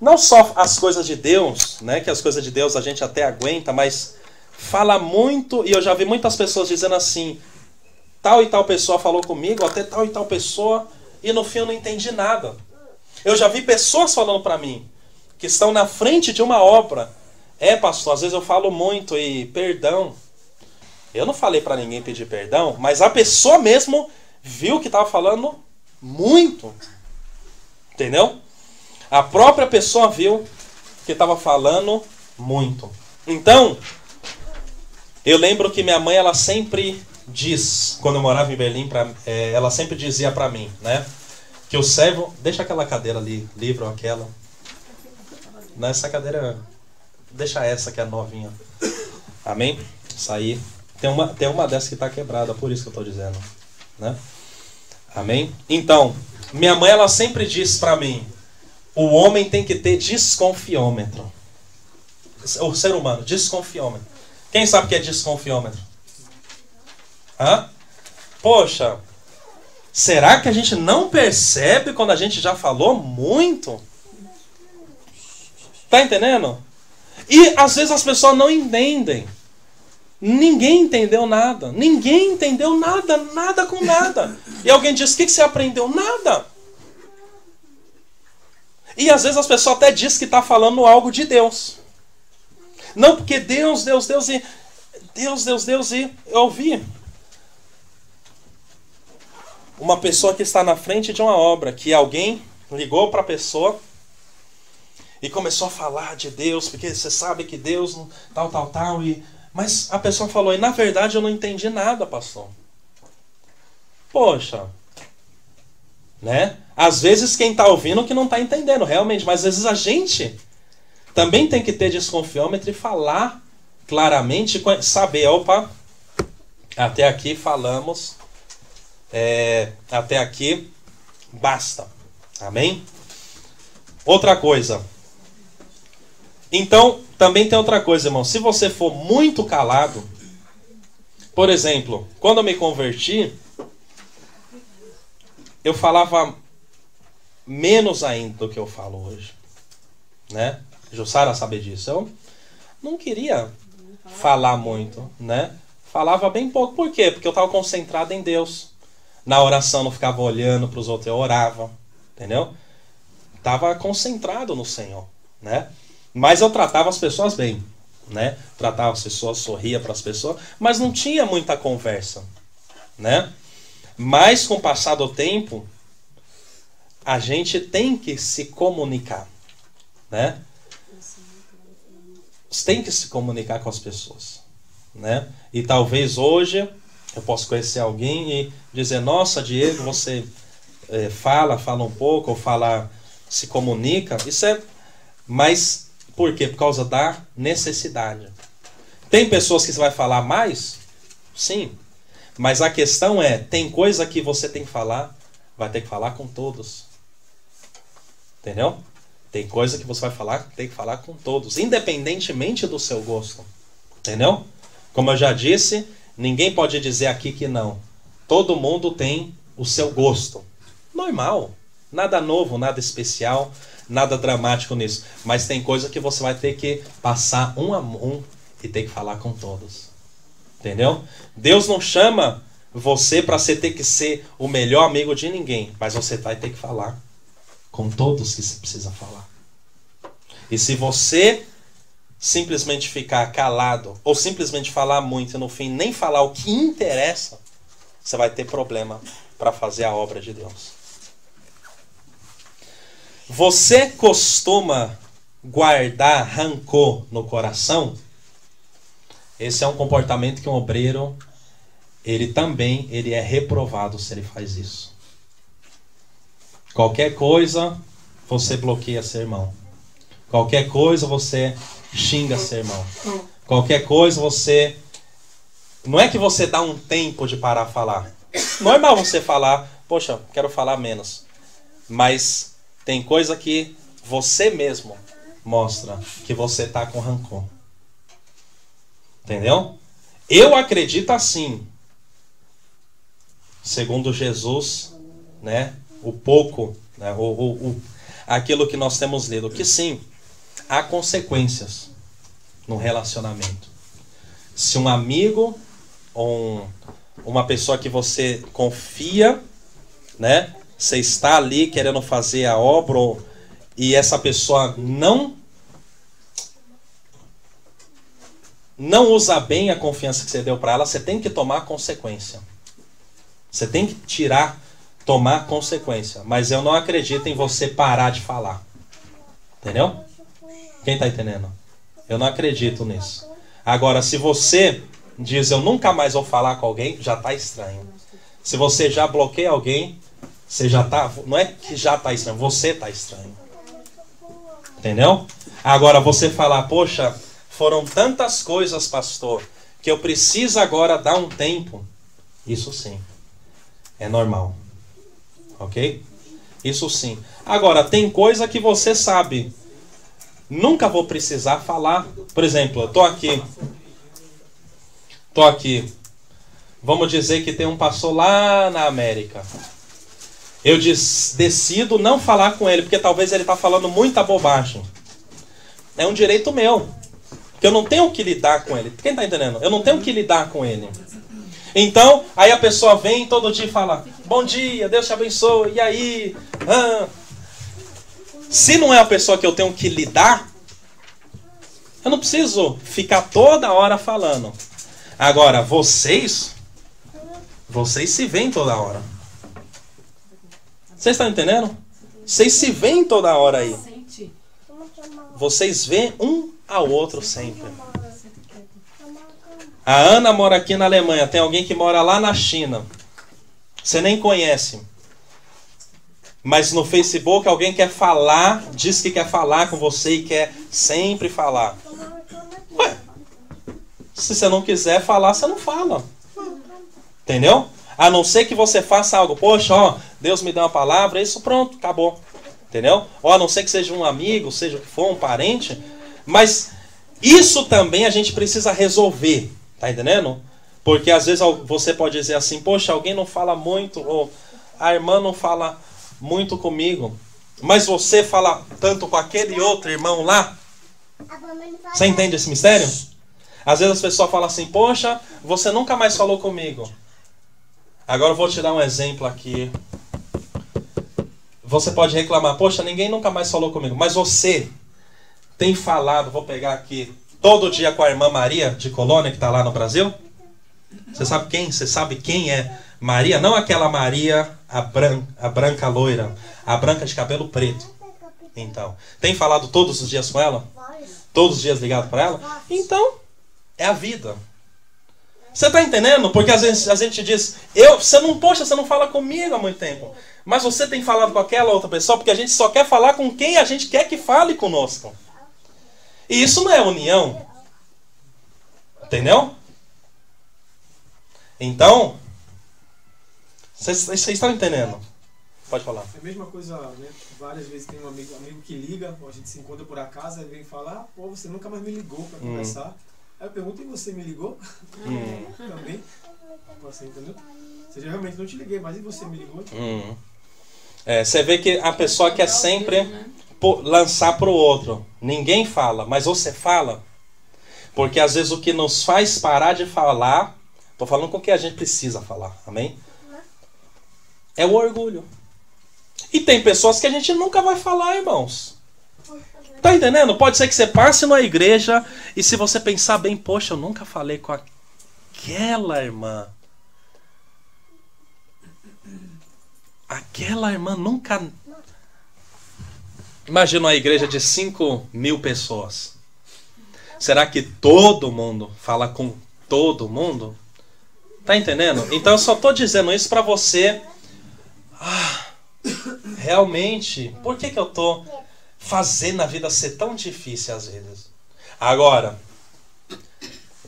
Não só as coisas de Deus, né, que as coisas de Deus a gente até aguenta, mas fala muito, e eu já vi muitas pessoas dizendo assim, tal e tal pessoa falou comigo, até tal e tal pessoa, e no fim eu não entendi nada. Eu já vi pessoas falando para mim, que estão na frente de uma obra. Pastor, às vezes eu falo muito e perdão. Eu não falei para ninguém pedir perdão, mas a pessoa mesmo viu que estava falando muito. Entendeu? A própria pessoa viu que estava falando muito. Então, eu lembro que minha mãe, ela sempre diz, quando eu morava em Berlim, ela sempre dizia para mim, né? Que o servo... Deixa aquela cadeira ali, livre ou aquela. Nessa cadeira... Deixa essa que é novinha. Amém? Isso aí. Tem uma dessa que está quebrada, por isso que eu estou dizendo. Né? Amém? Então, minha mãe, ela sempre diz para mim, o homem tem que ter desconfiômetro. O ser humano, desconfiômetro. Quem sabe o que é desconfiômetro? Hã? Poxa... Será que a gente não percebe quando a gente já falou muito? Tá entendendo? E às vezes as pessoas não entendem. Ninguém entendeu nada. Ninguém entendeu nada, nada com nada. E alguém diz, o que você aprendeu? Nada. E às vezes as pessoas até dizem que está falando algo de Deus. Não, porque Deus, e eu ouvi uma pessoa que está na frente de uma obra, que alguém ligou para a pessoa e começou a falar de Deus, porque você sabe que Deus tal, mas a pessoa falou, e na verdade eu não entendi nada, pastor. Poxa, né? Às vezes quem está ouvindo que não está entendendo realmente, mas às vezes a gente também tem que ter desconfiômetro e falar claramente, saber, opa, até aqui falamos, até aqui basta. Amém? Outra coisa. Então, também tem outra coisa, irmão. Se você for muito calado, por exemplo, quando eu me converti, eu falava menos ainda do que eu falo hoje. Né? Jussara sabe disso. Eu não queria falar muito, né? Falava bem pouco. Por quê? Porque eu estava concentrado em Deus. Na oração não ficava olhando para os outros, eu orava. Entendeu? Estava concentrado no Senhor, né? Mas eu tratava as pessoas bem, né? Tratava as pessoas, sorria para as pessoas, mas não tinha muita conversa, né? Mas com o passar do tempo, a gente tem que se comunicar, né? Você tem que se comunicar com as pessoas, né? E talvez hoje eu possa conhecer alguém e dizer, nossa, Diego, você fala um pouco, ou se comunica. Isso é... Mas por quê? Por causa da necessidade. Tem pessoas que você vai falar mais? Sim. Mas a questão é, tem coisa que você tem que falar, vai ter que falar com todos. Entendeu? Tem coisa que você vai falar, tem que falar com todos, independentemente do seu gosto. Entendeu? Como eu já disse, ninguém pode dizer aqui que não. Todo mundo tem o seu gosto. Normal. Nada novo, nada especial, nada dramático nisso. Mas tem coisa que você vai ter que passar um a um e ter que falar com todos. Entendeu? Deus não chama você para você ter que ser o melhor amigo de ninguém. Mas você vai ter que falar com todos que você precisa falar. E se você simplesmente ficar calado, ou simplesmente falar muito e no fim nem falar o que interessa, você vai ter problema para fazer a obra de Deus. Você costuma guardar rancor no coração? Esse é um comportamento que um obreiro, ele é reprovado se ele faz isso. Qualquer coisa, você bloqueia seu irmão. Qualquer coisa, você xinga seu irmão. Qualquer coisa, você Não é que você dá um tempo de parar a falar. Normal você falar, poxa, quero falar menos. Mas tem coisa que você mesmo mostra que você está com rancor. Entendeu? Eu acredito assim. Segundo Jesus, né? O pouco, né, aquilo que nós temos lido. Que sim, há consequências no relacionamento. Se um amigo ou uma pessoa que você confia, né? Você está ali querendo fazer a obra e essa pessoa não usa bem a confiança que você deu para ela, você tem que tomar consequência. Você tem que tomar consequência. Mas eu não acredito em você parar de falar. Entendeu? Quem está entendendo? Eu não acredito nisso. Agora, se você diz eu nunca mais vou falar com alguém, já está estranho. Se você já bloqueia alguém, você já está... Não é que já está estranho, você está estranho. Entendeu? Agora, você falar, poxa, foram tantas coisas, pastor, que eu preciso agora dar um tempo. Isso sim. É normal. Ok? Isso sim. Agora, tem coisa que você sabe. Nunca vou precisar falar. Por exemplo, eu tô aqui. Vamos dizer que tem um pastor lá na América. Eu decido não falar com ele, porque talvez ele está falando muita bobagem. É um direito meu. Que eu não tenho que lidar com ele. Quem está entendendo? Eu não tenho que lidar com ele. Então, aí a pessoa vem todo dia e fala, bom dia, Deus te abençoe, e aí? Se não é a pessoa que eu tenho que lidar, eu não preciso ficar toda hora falando. Agora, vocês se veem toda hora. Vocês estão entendendo? Vocês se veem toda hora aí. Vocês veem um ao outro sempre. A Ana mora aqui na Alemanha. Tem alguém que mora lá na China. Você nem conhece. Mas no Facebook alguém quer falar, diz que quer falar com você e quer sempre falar. Ué, se você não quiser falar, você não fala. Entendeu? A não ser que você faça algo. Poxa, ó, Deus me deu uma palavra, isso pronto, acabou. Entendeu? Ou a não ser que seja um amigo, seja o que for, um parente. Mas isso também a gente precisa resolver. Tá entendendo? Porque às vezes você pode dizer assim, poxa, alguém não fala muito, ou a irmã não fala muito comigo, mas você fala tanto com aquele outro irmão lá. Você entende esse mistério? Às vezes as pessoas falam assim, poxa, você nunca mais falou comigo. Agora eu vou te dar um exemplo aqui. Você pode reclamar, poxa, ninguém nunca mais falou comigo, mas você tem falado, vou pegar aqui, todo dia com a irmã Maria de Colônia, que está lá no Brasil? Você sabe quem? Você sabe quem é Maria? Não aquela Maria, a branca loira. A branca de cabelo preto. Então, tem falado todos os dias com ela? Todos os dias ligado para ela? Então, é a vida. Você está entendendo? Porque às vezes a gente diz, você não fala comigo há muito tempo. Mas você tem falado com aquela outra pessoa, porque a gente só quer falar com quem a gente quer que fale conosco. E isso não é união. Entendeu? Então, vocês estão entendendo? Pode falar. É a mesma coisa, né? Várias vezes tem um amigo que liga, a gente se encontra por acaso, ele vem falar, pô, você nunca mais me ligou para conversar. Aí eu pergunto, e você me ligou? Também. Assim, entendeu? Você realmente não te liguei, mas e você me ligou? Você vê que a pessoa quer sempre lançar para o outro. Ninguém fala, mas você fala. Porque às vezes o que nos faz parar de falar, estou falando com o que a gente precisa falar, amém? É o orgulho. E tem pessoas que a gente nunca vai falar, irmãos. Tá entendendo? Pode ser que você passe numa igreja e se você pensar bem, poxa, eu nunca falei com aquela irmã. Aquela irmã nunca... Imagina uma igreja de 5.000 pessoas. Será que todo mundo fala com todo mundo? Tá entendendo? Então eu só tô dizendo isso para você... realmente, por que eu tô fazendo a vida ser tão difícil às vezes? Agora,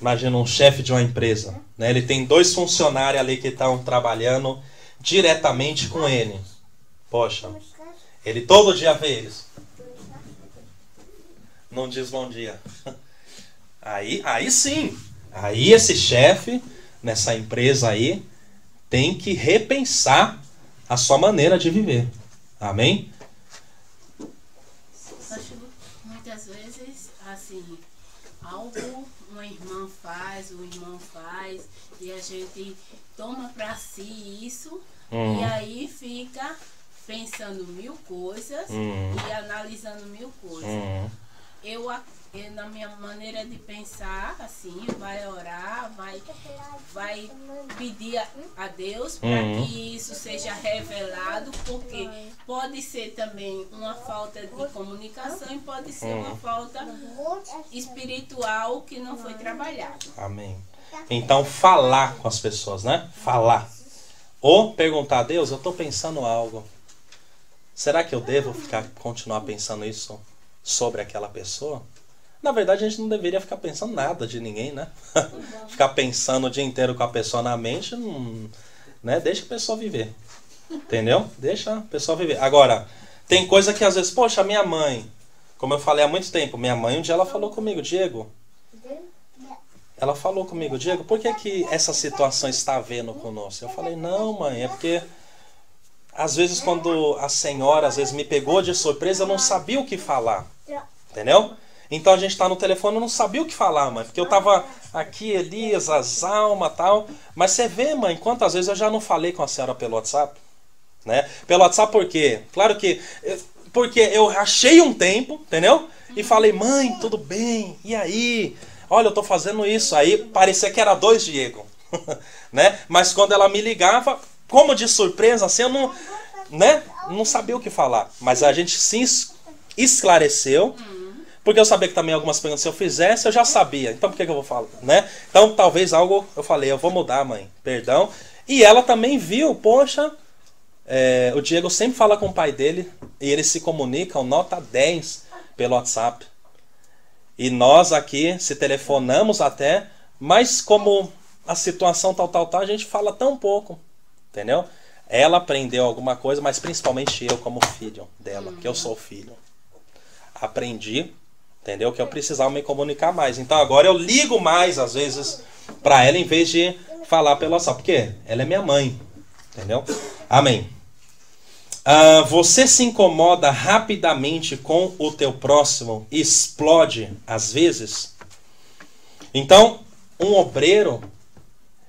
Imagina um chefe de uma empresa, né? Ele tem 2 funcionários ali que estão trabalhando diretamente com ele. Poxa, ele todo dia vê eles. Não diz bom dia. Aí sim. Aí esse chefe, nessa empresa aí, tem que repensar a sua maneira de viver. Amém? Muitas vezes, assim, algo uma irmã faz, o irmão faz, e a gente toma pra si isso, e aí fica pensando 1000 coisas e analisando 1000 coisas. Eu, na minha maneira de pensar, assim, vai orar, vai pedir a Deus para que isso seja revelado, porque pode ser também uma falta de comunicação e pode ser uma falta espiritual que não foi trabalhada. Amém. Então, falar com as pessoas, né? Falar. Ou perguntar a Deus, eu estou pensando algo. Será que eu devo continuar pensando isso sobre aquela pessoa? Na verdade, a gente não deveria ficar pensando nada de ninguém, né? Ficar pensando o dia inteiro com a pessoa na mente, né? Deixa a pessoa viver. Entendeu? Deixa a pessoa viver. Agora, tem coisa que às vezes, poxa, minha mãe, como eu falei há muito tempo, minha mãe um dia ela falou comigo, Diego, por que essa situação está havendo conosco? Eu falei, não, mãe, é porque às vezes quando a senhora às vezes me pegou de surpresa, eu não sabia o que falar. Entendeu? Então a gente está no telefone, eu não sabia o que falar, mãe. Porque eu estava aqui, Elias, as almas e tal. Mas você vê, mãe, quantas vezes eu já não falei com a senhora pelo WhatsApp? Né? Pelo WhatsApp por quê? Claro que... Porque eu achei um tempo, entendeu? E falei, mãe, tudo bem? E aí? Olha, eu estou fazendo isso. Aí parecia que era 2 Diego. Né? Mas quando ela me ligava, como de surpresa, assim, eu não, né? Não sabia o que falar. Mas a gente se esclareceu. Porque eu sabia que também algumas perguntas, se eu fizesse, eu já sabia. Então por que eu vou falar? Né? Então talvez algo, eu falei, eu vou mudar, mãe. Perdão. E ela também viu, poxa, o Diego sempre fala com o pai dele e eles se comunicam nota 10 pelo WhatsApp. E nós aqui se telefonamos até, mas como a situação tal, a gente fala tão pouco. Entendeu? Ela aprendeu alguma coisa, mas principalmente eu como filho dela, que eu sou filho. Aprendi, entendeu? Que eu precisava me comunicar mais. Então agora eu ligo mais, às vezes, para ela em vez de falar pelo WhatsApp. Porque ela é minha mãe. Entendeu? Amém. Você se incomoda rapidamente com o teu próximo e explode às vezes? Então, um obreiro,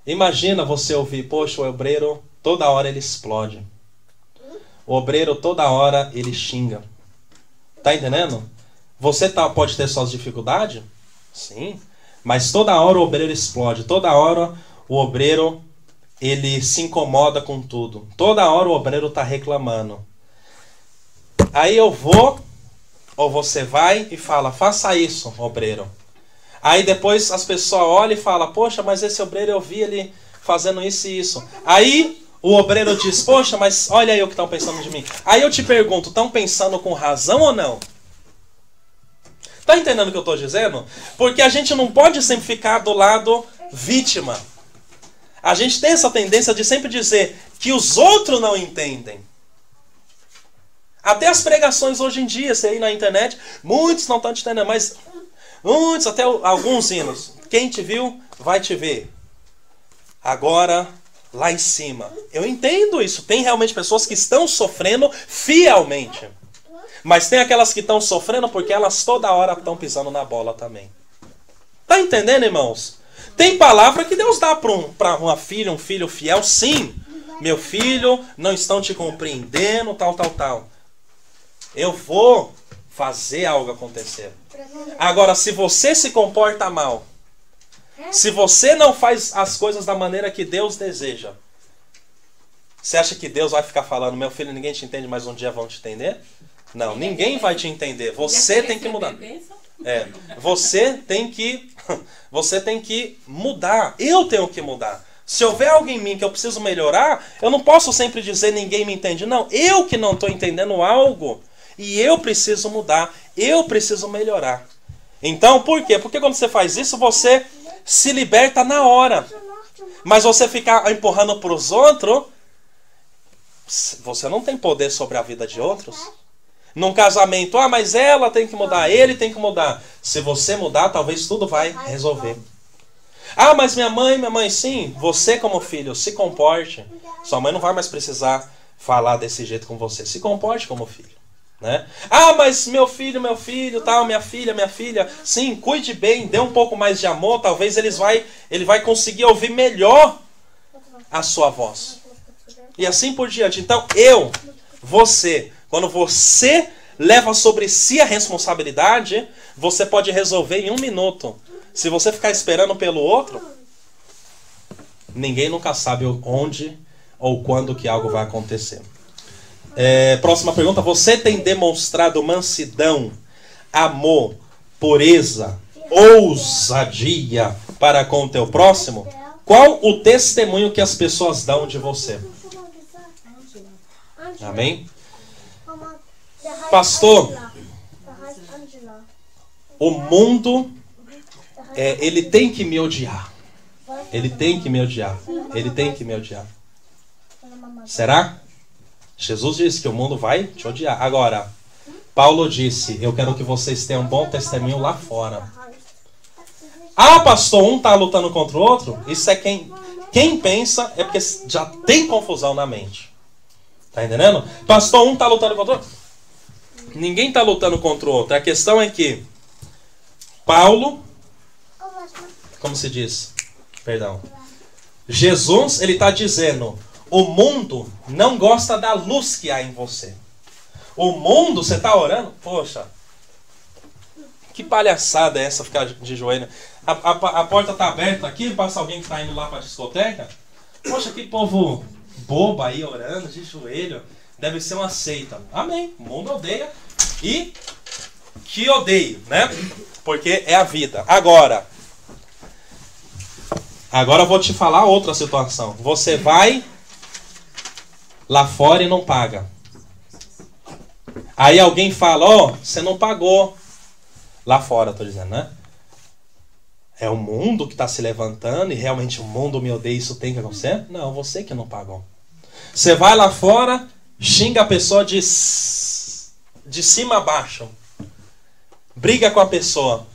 imagina você ouvir, poxa, o obreiro toda hora ele explode. O obreiro toda hora ele xinga. Tá entendendo? Você pode ter suas dificuldades? Sim. Mas toda hora o obreiro explode. Toda hora o obreiro ele se incomoda com tudo. Toda hora o obreiro está reclamando. Aí eu vou, ou você vai e fala, faça isso, obreiro. Aí depois as pessoas olham e falam, poxa, mas esse obreiro eu vi ele fazendo isso e isso. Aí o obreiro diz, poxa, mas olha aí o que estão pensando de mim. Aí eu te pergunto, estão pensando com razão ou não? Tá entendendo o que eu estou dizendo? Porque a gente não pode sempre ficar do lado vítima. A gente tem essa tendência de sempre dizer que os outros não entendem. Até as pregações hoje em dia, você aí na internet, muitos não estão te entendendo, mas muitos, até alguns hinos. Quem te viu, vai te ver. Agora, lá em cima. Eu entendo isso. Tem realmente pessoas que estão sofrendo fielmente. Mas tem aquelas que estão sofrendo porque elas toda hora estão pisando na bola também. Tá entendendo, irmãos? Tem palavra que Deus dá para uma filha, um filho fiel. Sim, meu filho, não estão te compreendendo, tal. Eu vou fazer algo acontecer. Agora, se você se comporta mal, se você não faz as coisas da maneira que Deus deseja, você acha que Deus vai ficar falando, meu filho, ninguém te entende, mas um dia vão te entender? Não, ninguém vai te entender. Você tem que mudar. Você tem que mudar. Eu tenho que mudar. Se houver algo em mim que eu preciso melhorar, eu não posso sempre dizer ninguém me entende. Não, eu que não estou entendendo algo e eu preciso mudar. Eu preciso melhorar. Então, por quê? Porque quando você faz isso, você se liberta na hora. Mas você ficar empurrando para os outros, você não tem poder sobre a vida de outros. Num casamento, mas ela tem que mudar, ele tem que mudar. Se você mudar, talvez tudo vai resolver. Mas minha mãe, sim. Você como filho, se comporte. Sua mãe não vai mais precisar falar desse jeito com você. Se comporte como filho, né? Mas meu filho, tal, minha filha. Sim, cuide bem, dê um pouco mais de amor. Talvez ele vai conseguir ouvir melhor a sua voz. E assim por diante. Então, quando você leva sobre si a responsabilidade, você pode resolver em 1 minuto. Se você ficar esperando pelo outro, ninguém nunca sabe onde ou quando que algo vai acontecer. Próxima pergunta. Você tem demonstrado mansidão, amor, pureza, ousadia para com o teu próximo? Qual o testemunho que as pessoas dão de você? Amém? Pastor, o mundo, ele tem que me odiar. Ele tem que me odiar. Ele tem que me odiar. Será? Jesus disse que o mundo vai te odiar. Agora, Paulo disse, eu quero que vocês tenham um bom testemunho lá fora. Pastor, um está lutando contra o outro? Isso é quem pensa é porque já tem confusão na mente. Tá entendendo? Pastor, um está lutando contra o outro? Ninguém está lutando contra o outro. A questão é que Paulo, como se diz? Perdão. Jesus, ele está dizendo, o mundo não gosta da luz que há em você. O mundo, você está orando? Poxa, que palhaçada é essa ficar de joelho? A porta está aberta aqui, passa alguém que está indo lá para a discoteca. Poxa, que povo bobo aí orando de joelho. Deve ser uma seita. Amém. O mundo odeia e que odeio, né? Porque é a vida. Agora eu vou te falar outra situação. Você vai lá fora e não paga. Aí alguém fala, você não pagou. Lá fora, tô dizendo, né? É o mundo que está se levantando e realmente o mundo me odeia, isso tem que acontecer? Não, você que não pagou. Você vai lá fora, xinga a pessoa de cima a baixo. Briga com a pessoa.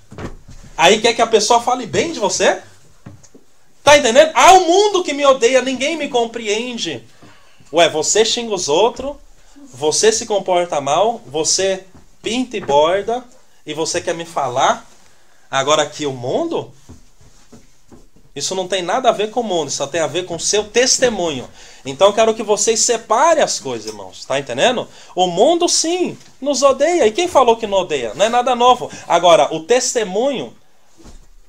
Aí quer que a pessoa fale bem de você? Tá entendendo? O mundo que me odeia, ninguém me compreende. Você xinga os outros, você se comporta mal, você pinta e borda, e você quer me falar? Agora aqui o mundo, isso não tem nada a ver com o mundo, só tem a ver com o seu testemunho. Então eu quero que vocês separem as coisas, irmãos. Tá entendendo? O mundo sim, nos odeia. E quem falou que não odeia? Não é nada novo. Agora, o testemunho,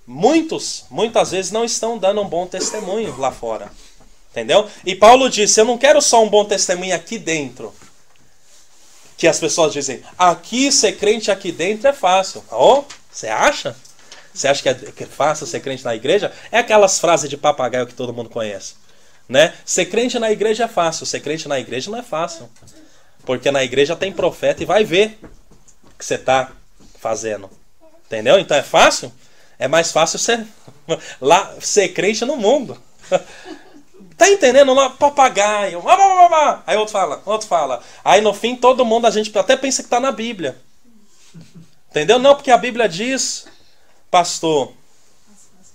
muitas vezes não estão dando um bom testemunho lá fora. Entendeu? E Paulo disse, eu não quero só um bom testemunho aqui dentro. Que as pessoas dizem, aqui ser crente aqui dentro é fácil. Você acha? Você acha que é fácil ser crente na igreja? É aquelas frases de papagaio que todo mundo conhece, né? Ser crente na igreja é fácil. Ser crente na igreja não é fácil. Porque na igreja tem profeta e vai ver o que você está fazendo. Entendeu? Então é fácil? É mais fácil ser crente no mundo. Tá entendendo? Papagaio. Aí outro fala. Aí no fim todo mundo, a gente até pensa que está na Bíblia. Entendeu? Não, porque a Bíblia diz, pastor,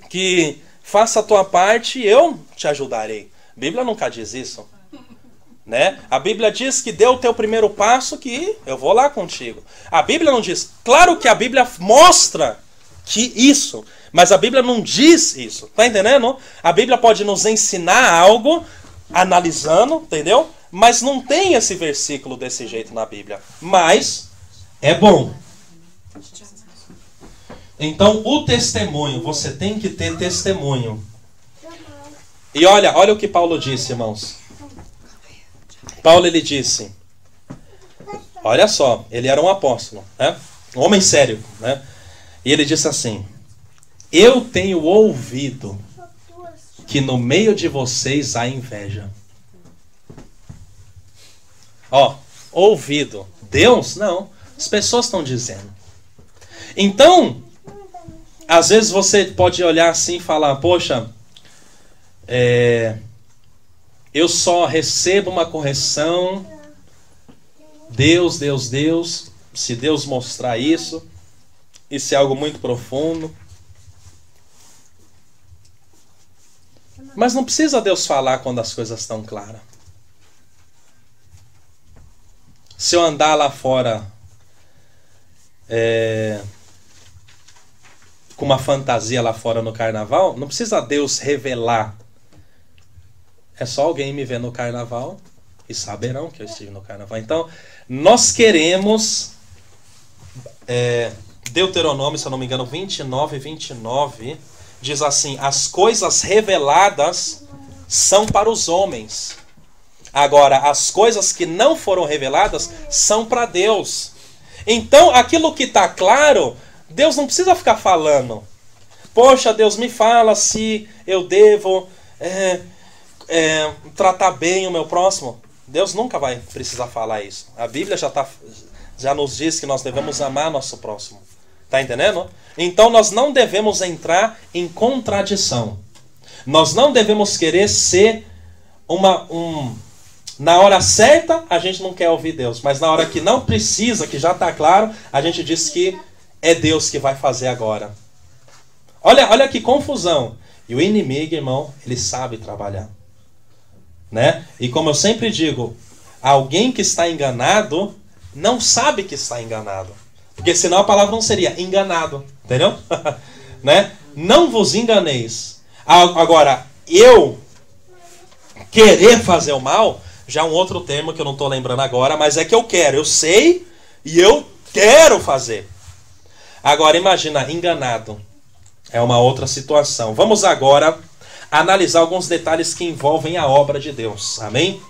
que faça a tua parte e eu te ajudarei. A Bíblia nunca diz isso. Né? A Bíblia diz que dê o teu primeiro passo que eu vou lá contigo. A Bíblia não diz. Claro que a Bíblia mostra que isso, mas a Bíblia não diz isso. Tá entendendo? A Bíblia pode nos ensinar algo, analisando, entendeu? Mas não tem esse versículo desse jeito na Bíblia. Mas é bom. Então, o testemunho, você tem que ter testemunho. E olha o que Paulo disse, irmãos. Paulo, ele disse, olha só, ele era um apóstolo, né? Um homem sério, né? E ele disse assim, eu tenho ouvido que no meio de vocês há inveja. Ouvido. Deus? Não. As pessoas estão dizendo. Então, Às vezes você pode olhar assim e falar, poxa, eu só recebo uma correção, Deus, Deus, Deus, se Deus mostrar isso é algo muito profundo. Mas não precisa Deus falar quando as coisas estão claras. Se eu andar lá fora com uma fantasia lá fora no carnaval, não precisa Deus revelar. É só alguém me ver no carnaval e saberão que eu estive no carnaval. Então, nós queremos... Deuteronômio, se eu não me engano, 29, diz assim: as coisas reveladas são para os homens. Agora, as coisas que não foram reveladas são para Deus. Então, aquilo que está claro, Deus não precisa ficar falando. Poxa, Deus, me fala se eu devo tratar bem o meu próximo. Deus nunca vai precisar falar isso. A Bíblia já nos diz que nós devemos amar nosso próximo. Tá entendendo? Então nós não devemos entrar em contradição. Nós não devemos querer ser na hora certa a gente não quer ouvir Deus, mas na hora que não precisa, que já está claro, a gente diz que é Deus que vai fazer agora. Olha que confusão. E o inimigo, irmão, ele sabe trabalhar, né? E como eu sempre digo, alguém que está enganado não sabe que está enganado. Porque senão a palavra não seria enganado. Entendeu? Né? Não vos enganeis. Agora, eu querer fazer o mal, já é um outro termo que eu não estou lembrando agora, mas é que eu quero. Eu sei e eu quero fazer. Agora, imagina, enganado. É uma outra situação. Vamos agora analisar alguns detalhes que envolvem a obra de Deus. Amém?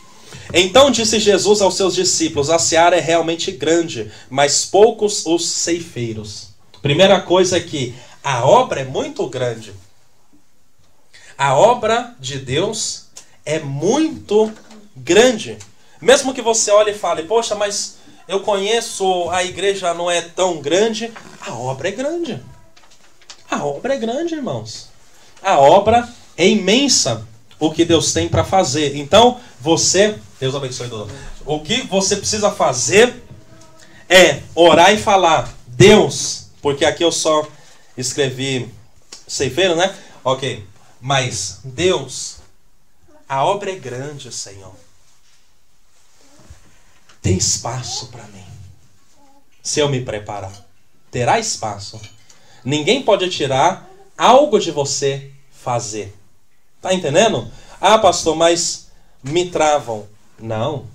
Então disse Jesus aos seus discípulos: a seara é realmente grande, mas poucos os ceifeiros. Primeira coisa é que a obra é muito grande. A obra de Deus é muito grande. Mesmo que você olhe e fale, poxa, mas eu conheço, a igreja não é tão grande. A obra é grande. A obra é grande, irmãos. A obra é imensa. O que Deus tem para fazer. Então, Deus abençoe todo. O que você precisa fazer é orar e falar: Deus, porque aqui eu só escrevi ceifeiro, né? Ok. Mas, Deus, a obra é grande, Senhor. Tem espaço para mim. Se eu me preparar, terá espaço. Ninguém pode tirar algo de você fazer. Tá entendendo? Ah, pastor, mas me travam. Não.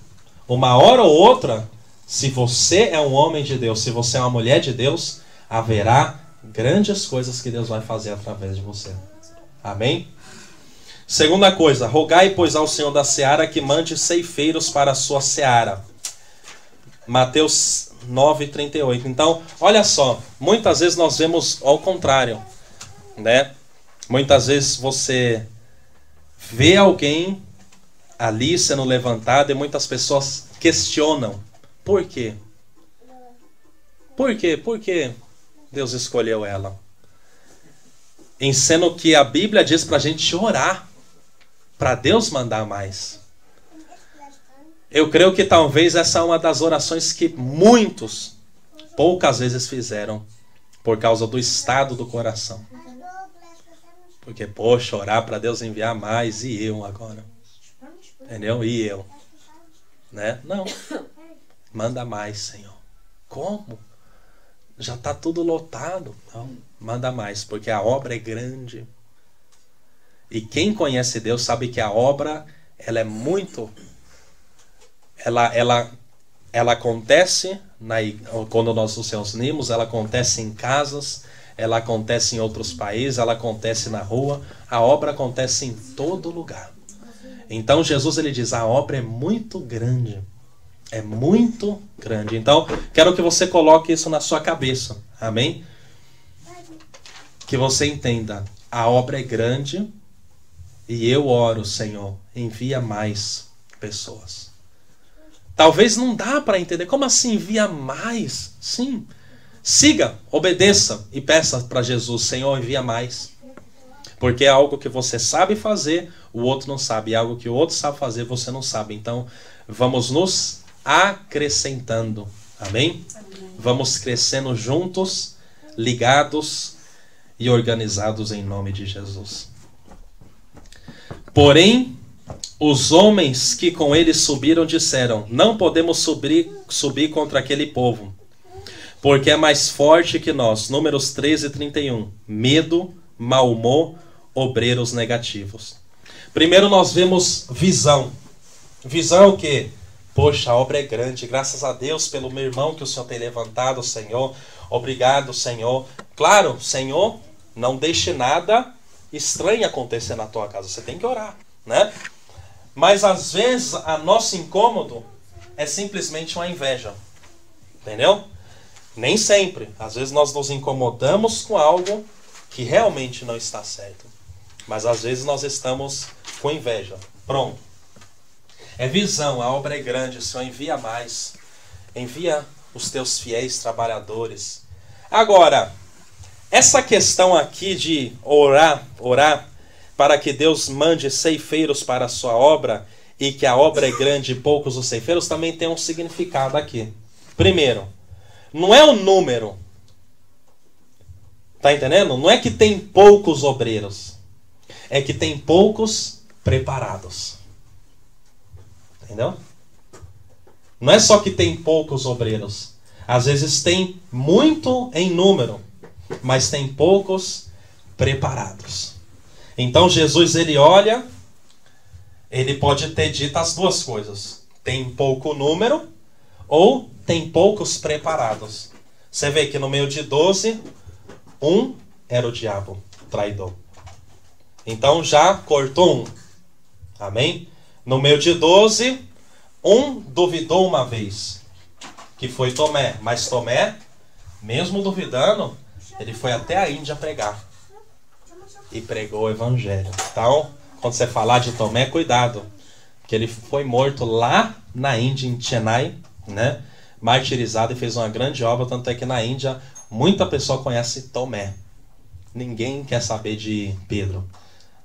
Uma hora ou outra, se você é um homem de Deus, se você é uma mulher de Deus, haverá grandes coisas que Deus vai fazer através de você. Amém? Segunda coisa, rogai, pois, ao Senhor da seara que mande ceifeiros para a sua seara. Mateus 9:38. Então, olha só, muitas vezes nós vemos ao contrário, né? Muitas vezes você vê alguém ali sendo levantado e muitas pessoas questionam. Por quê? Por quê? Por que Deus escolheu ela? Sendo que a Bíblia diz para a gente orar, para Deus mandar mais. Eu creio que talvez essa é uma das orações que muitos, poucas vezes fizeram, por causa do estado do coração. Porque, poxa, orar para Deus enviar mais, e eu agora? Entendeu? E eu? Né? Não. Manda mais, Senhor. Como? Já está tudo lotado. Não, manda mais, porque a obra é grande. E quem conhece Deus sabe que a obra, ela é muito... Ela acontece, quando nós nos unimos, ela acontece em casas, ela acontece em outros países, ela acontece na rua, a obra acontece em todo lugar. Então Jesus, ele diz, a obra é muito grande. É muito grande. Então, quero que você coloque isso na sua cabeça. Amém? Que você entenda, a obra é grande e eu oro, Senhor, envia mais pessoas. Talvez não dá para entender. Como assim envia mais? Sim. siga, obedeça e peça para Jesus, Senhor, envia mais. Porque é algo que você sabe fazer, o outro não sabe. É algo que o outro sabe fazer, você não sabe. Então, vamos nos acrescentando. Amém? Vamos crescendo juntos, ligados e organizados em nome de Jesus. Porém, os homens que com ele subiram disseram: não podemos subir contra aquele povo, porque é mais forte que nós. Números 13:31. Medo, mau humor, obreiros negativos. Primeiro nós vemos visão. Visão é o quê? Poxa, a obra é grande. Graças a Deus pelo meu irmão que o Senhor tem levantado, Senhor. Obrigado, Senhor. Claro, Senhor, não deixe nada estranho acontecer na tua casa. Você tem que orar, né? Mas às vezes a nosso incômodo é simplesmente uma inveja. Entendeu? Nem sempre. Às vezes nós nos incomodamos com algo que realmente não está certo. Mas às vezes nós estamos com inveja. Pronto. É visão, a obra é grande, o Senhor envia mais. Envia os teus fiéis trabalhadores. Agora, essa questão aqui de orar para que Deus mande ceifeiros para a sua obra e que a obra é grande e poucos os ceifeiros, também tem um significado aqui. Primeiro, não é o número. Tá entendendo? Não é que tem poucos obreiros. É que tem poucos preparados. Entendeu? Não é só que tem poucos obreiros. Às vezes tem muito em número, mas tem poucos preparados. Então Jesus, ele olha, ele pode ter dito as duas coisas. Tem pouco número ou tem poucos preparados. Você vê que no meio de 12, um era o diabo, traidor. Então já cortou um. Amém? No meio de 12, um duvidou uma vez, que foi Tomé. Mas Tomé, mesmo duvidando, ele foi até a Índia pregar. E pregou o evangelho. Então, quando você falar de Tomé, cuidado. Porque ele foi morto lá na Índia, em Chennai, né? Martirizado, e fez uma grande obra. Tanto é que na Índia, muita pessoa conhece Tomé. Ninguém quer saber de Pedro.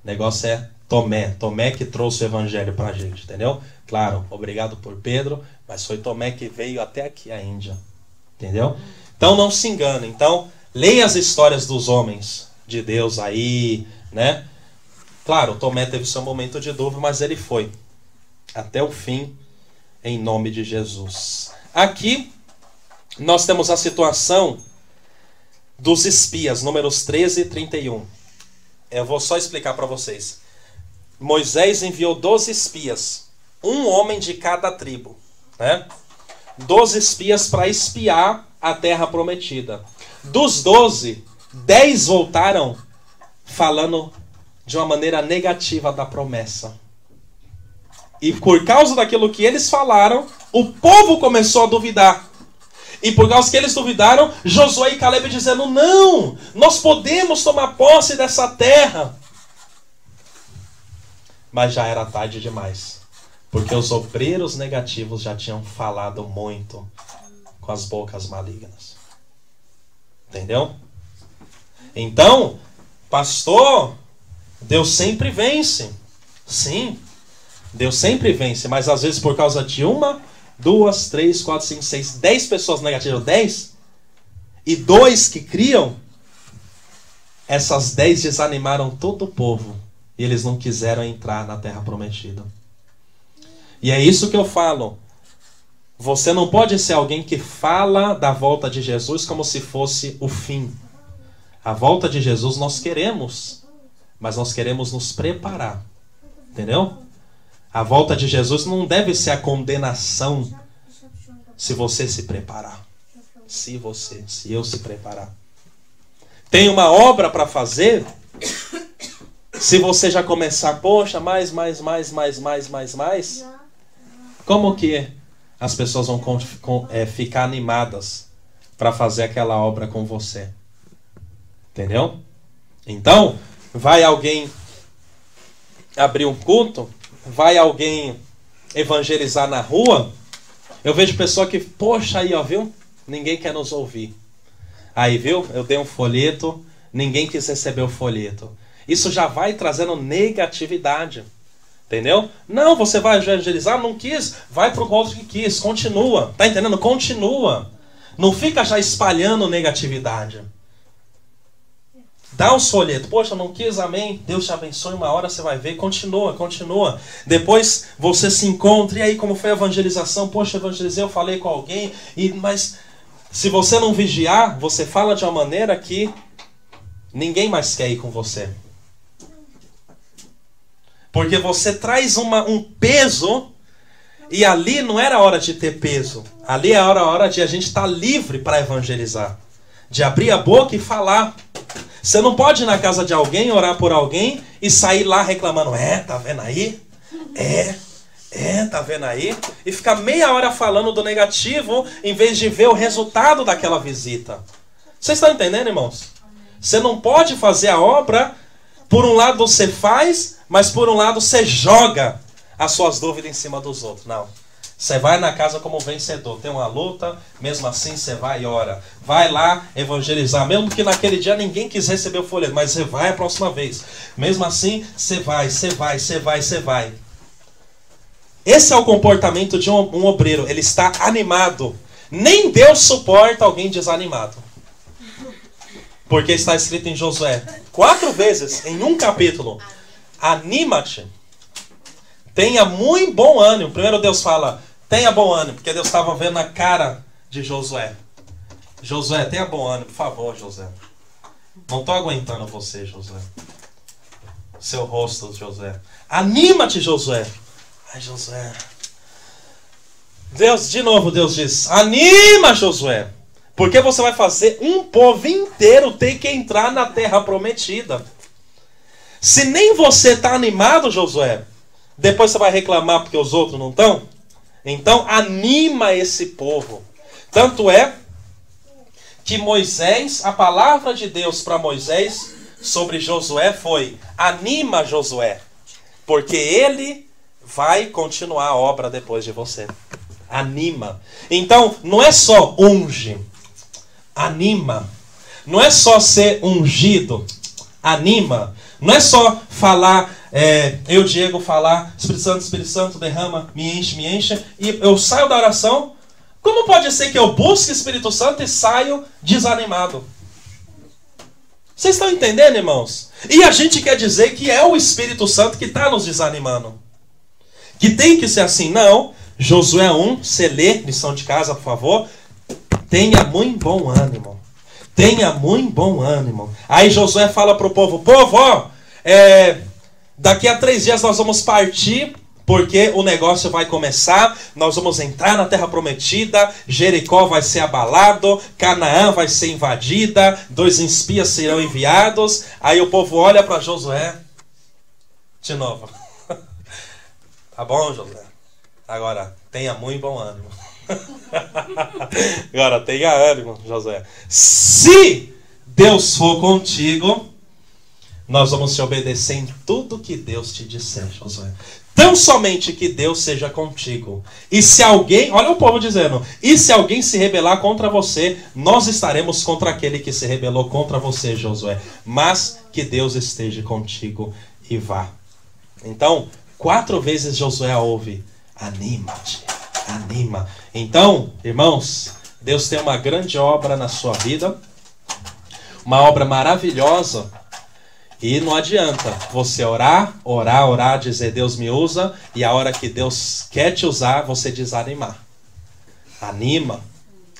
O negócio é Tomé. Tomé que trouxe o evangelho pra gente, entendeu? Claro, obrigado por Pedro, mas foi Tomé que veio até aqui a Índia. Entendeu? Então não se engane. Então, leia as histórias dos homens de Deus aí, né? Claro, Tomé teve seu momento de dúvida, mas ele foi até o fim, em nome de Jesus. Aqui, nós temos a situação dos espias, números 13:31. Eu vou só explicar para vocês. Moisés enviou 12 espias, um homem de cada tribo, né? 12 espias para espiar a terra prometida. Dos 12, 10 voltaram falando de uma maneira negativa da promessa. E por causa daquilo que eles falaram, o povo começou a duvidar. E por causa que eles duvidaram, Josué e Caleb dizendo: não, nós podemos tomar posse dessa terra. Mas já era tarde demais. Porque os obreiros negativos já tinham falado muito com as bocas malignas. Entendeu? Então, pastor, Deus sempre vence. Sim, Deus sempre vence. Mas às vezes por causa de uma, 2, 3, 4, 5, 6, 10 pessoas negativas, 10, e 2 que criam, essas 10 desanimaram todo o povo. E eles não quiseram entrar na terra prometida. E é isso que eu falo. Você não pode ser alguém que fala da volta de Jesus como se fosse o fim. A volta de Jesus nós queremos, mas nós queremos nos preparar. Entendeu? A volta de Jesus não deve ser a condenação se você se preparar. Se eu se preparar. Tem uma obra para fazer. Se você já começar, poxa, mais, como que as pessoas vão ficar animadas para fazer aquela obra com você? Entendeu? Então, vai alguém abrir um culto, vai alguém evangelizar na rua, eu vejo pessoa que, poxa, aí, ó, viu? Ninguém quer nos ouvir. Aí, viu? Eu dei um folheto, ninguém quis receber o folheto. Isso já vai trazendo negatividade. Entendeu? Não, você vai evangelizar, não quis, vai pro outro que quis, continua. Tá entendendo? Continua. Não fica já espalhando negatividade. Dá os folhetos. Poxa, não quis, amém. Deus te abençoe, uma hora você vai ver. Continua, continua. Depois você se encontra. E aí, como foi a evangelização? Poxa, evangelizei, eu falei com alguém. Mas se você não vigiar, você fala de uma maneira que ninguém mais quer ir com você. Porque você traz um peso. E ali não era hora de ter peso. Ali é a hora de a gente estar livre para evangelizar. De abrir a boca e falar. Você não pode ir na casa de alguém, orar por alguém e sair lá reclamando. Tá vendo aí? Tá vendo aí? E ficar meia hora falando do negativo em vez de ver o resultado daquela visita. Vocês estão entendendo, irmãos? Você não pode fazer a obra, por um lado você faz, mas por um lado você joga as suas dúvidas em cima dos outros. Não. Você vai na casa como vencedor. Tem uma luta, mesmo assim você vai e ora. Vai lá evangelizar. Mesmo que naquele dia ninguém quis receber o folheto, mas você vai a próxima vez. Mesmo assim, você vai. Esse é o comportamento de um obreiro. Ele está animado. Nem Deus suporta alguém desanimado. Porque está escrito em Josué 4 vezes, em um capítulo. Anima-te. Tenha muito bom ânimo. Primeiro Deus fala, tenha bom ânimo, porque Deus estava vendo a cara de Josué. Josué, tenha bom ânimo, por favor, Josué. Não estou aguentando você, Josué. Seu rosto, Josué. Anima-te, Josué. Ai, Josué. Deus, de novo, Deus diz, anima, Josué. Porque você vai fazer um povo inteiro ter que entrar na terra prometida. Se nem você está animado, Josué, depois você vai reclamar porque os outros não estão? Então anima esse povo. Tanto é que Moisés, a palavra de Deus para Moisés sobre Josué foi: anima Josué, porque ele vai continuar a obra depois de você. Anima. Então não é só unge, anima. Não é só ser ungido, anima. Não é só falar, eu, Diego, falar, Espírito Santo, derrama, me enche, e eu saio da oração. Como pode ser que eu busque Espírito Santo e saio desanimado? Vocês estão entendendo, irmãos? E a gente quer dizer que é o Espírito Santo que está nos desanimando. Que tem que ser assim. Não. Josué 1, você lê, lição de casa, por favor. Tenha muito bom ânimo. Tenha muito bom ânimo. Aí Josué fala para o povo, ó, daqui a 3 dias nós vamos partir, porque o negócio vai começar, nós vamos entrar na terra prometida, Jericó vai ser abalado, Canaã vai ser invadida, 2 espias serão enviados. Aí o povo olha para Josué, de novo. Tá bom, Josué? Agora, tenha muito bom ânimo. Agora, tenha ânimo, Josué. Se Deus for contigo, nós vamos te obedecer em tudo que Deus te disser, Josué. Tão somente que Deus seja contigo. E se alguém, olha o povo dizendo, e se alguém se rebelar contra você, nós estaremos contra aquele que se rebelou contra você, Josué. Mas que Deus esteja contigo e vá. Então, 4 vezes Josué ouve, anima-te, anima. Então, irmãos, Deus tem uma grande obra na sua vida, uma obra maravilhosa, e não adianta você orar, dizer Deus me usa, e a hora que Deus quer te usar, você desanimar. Anima.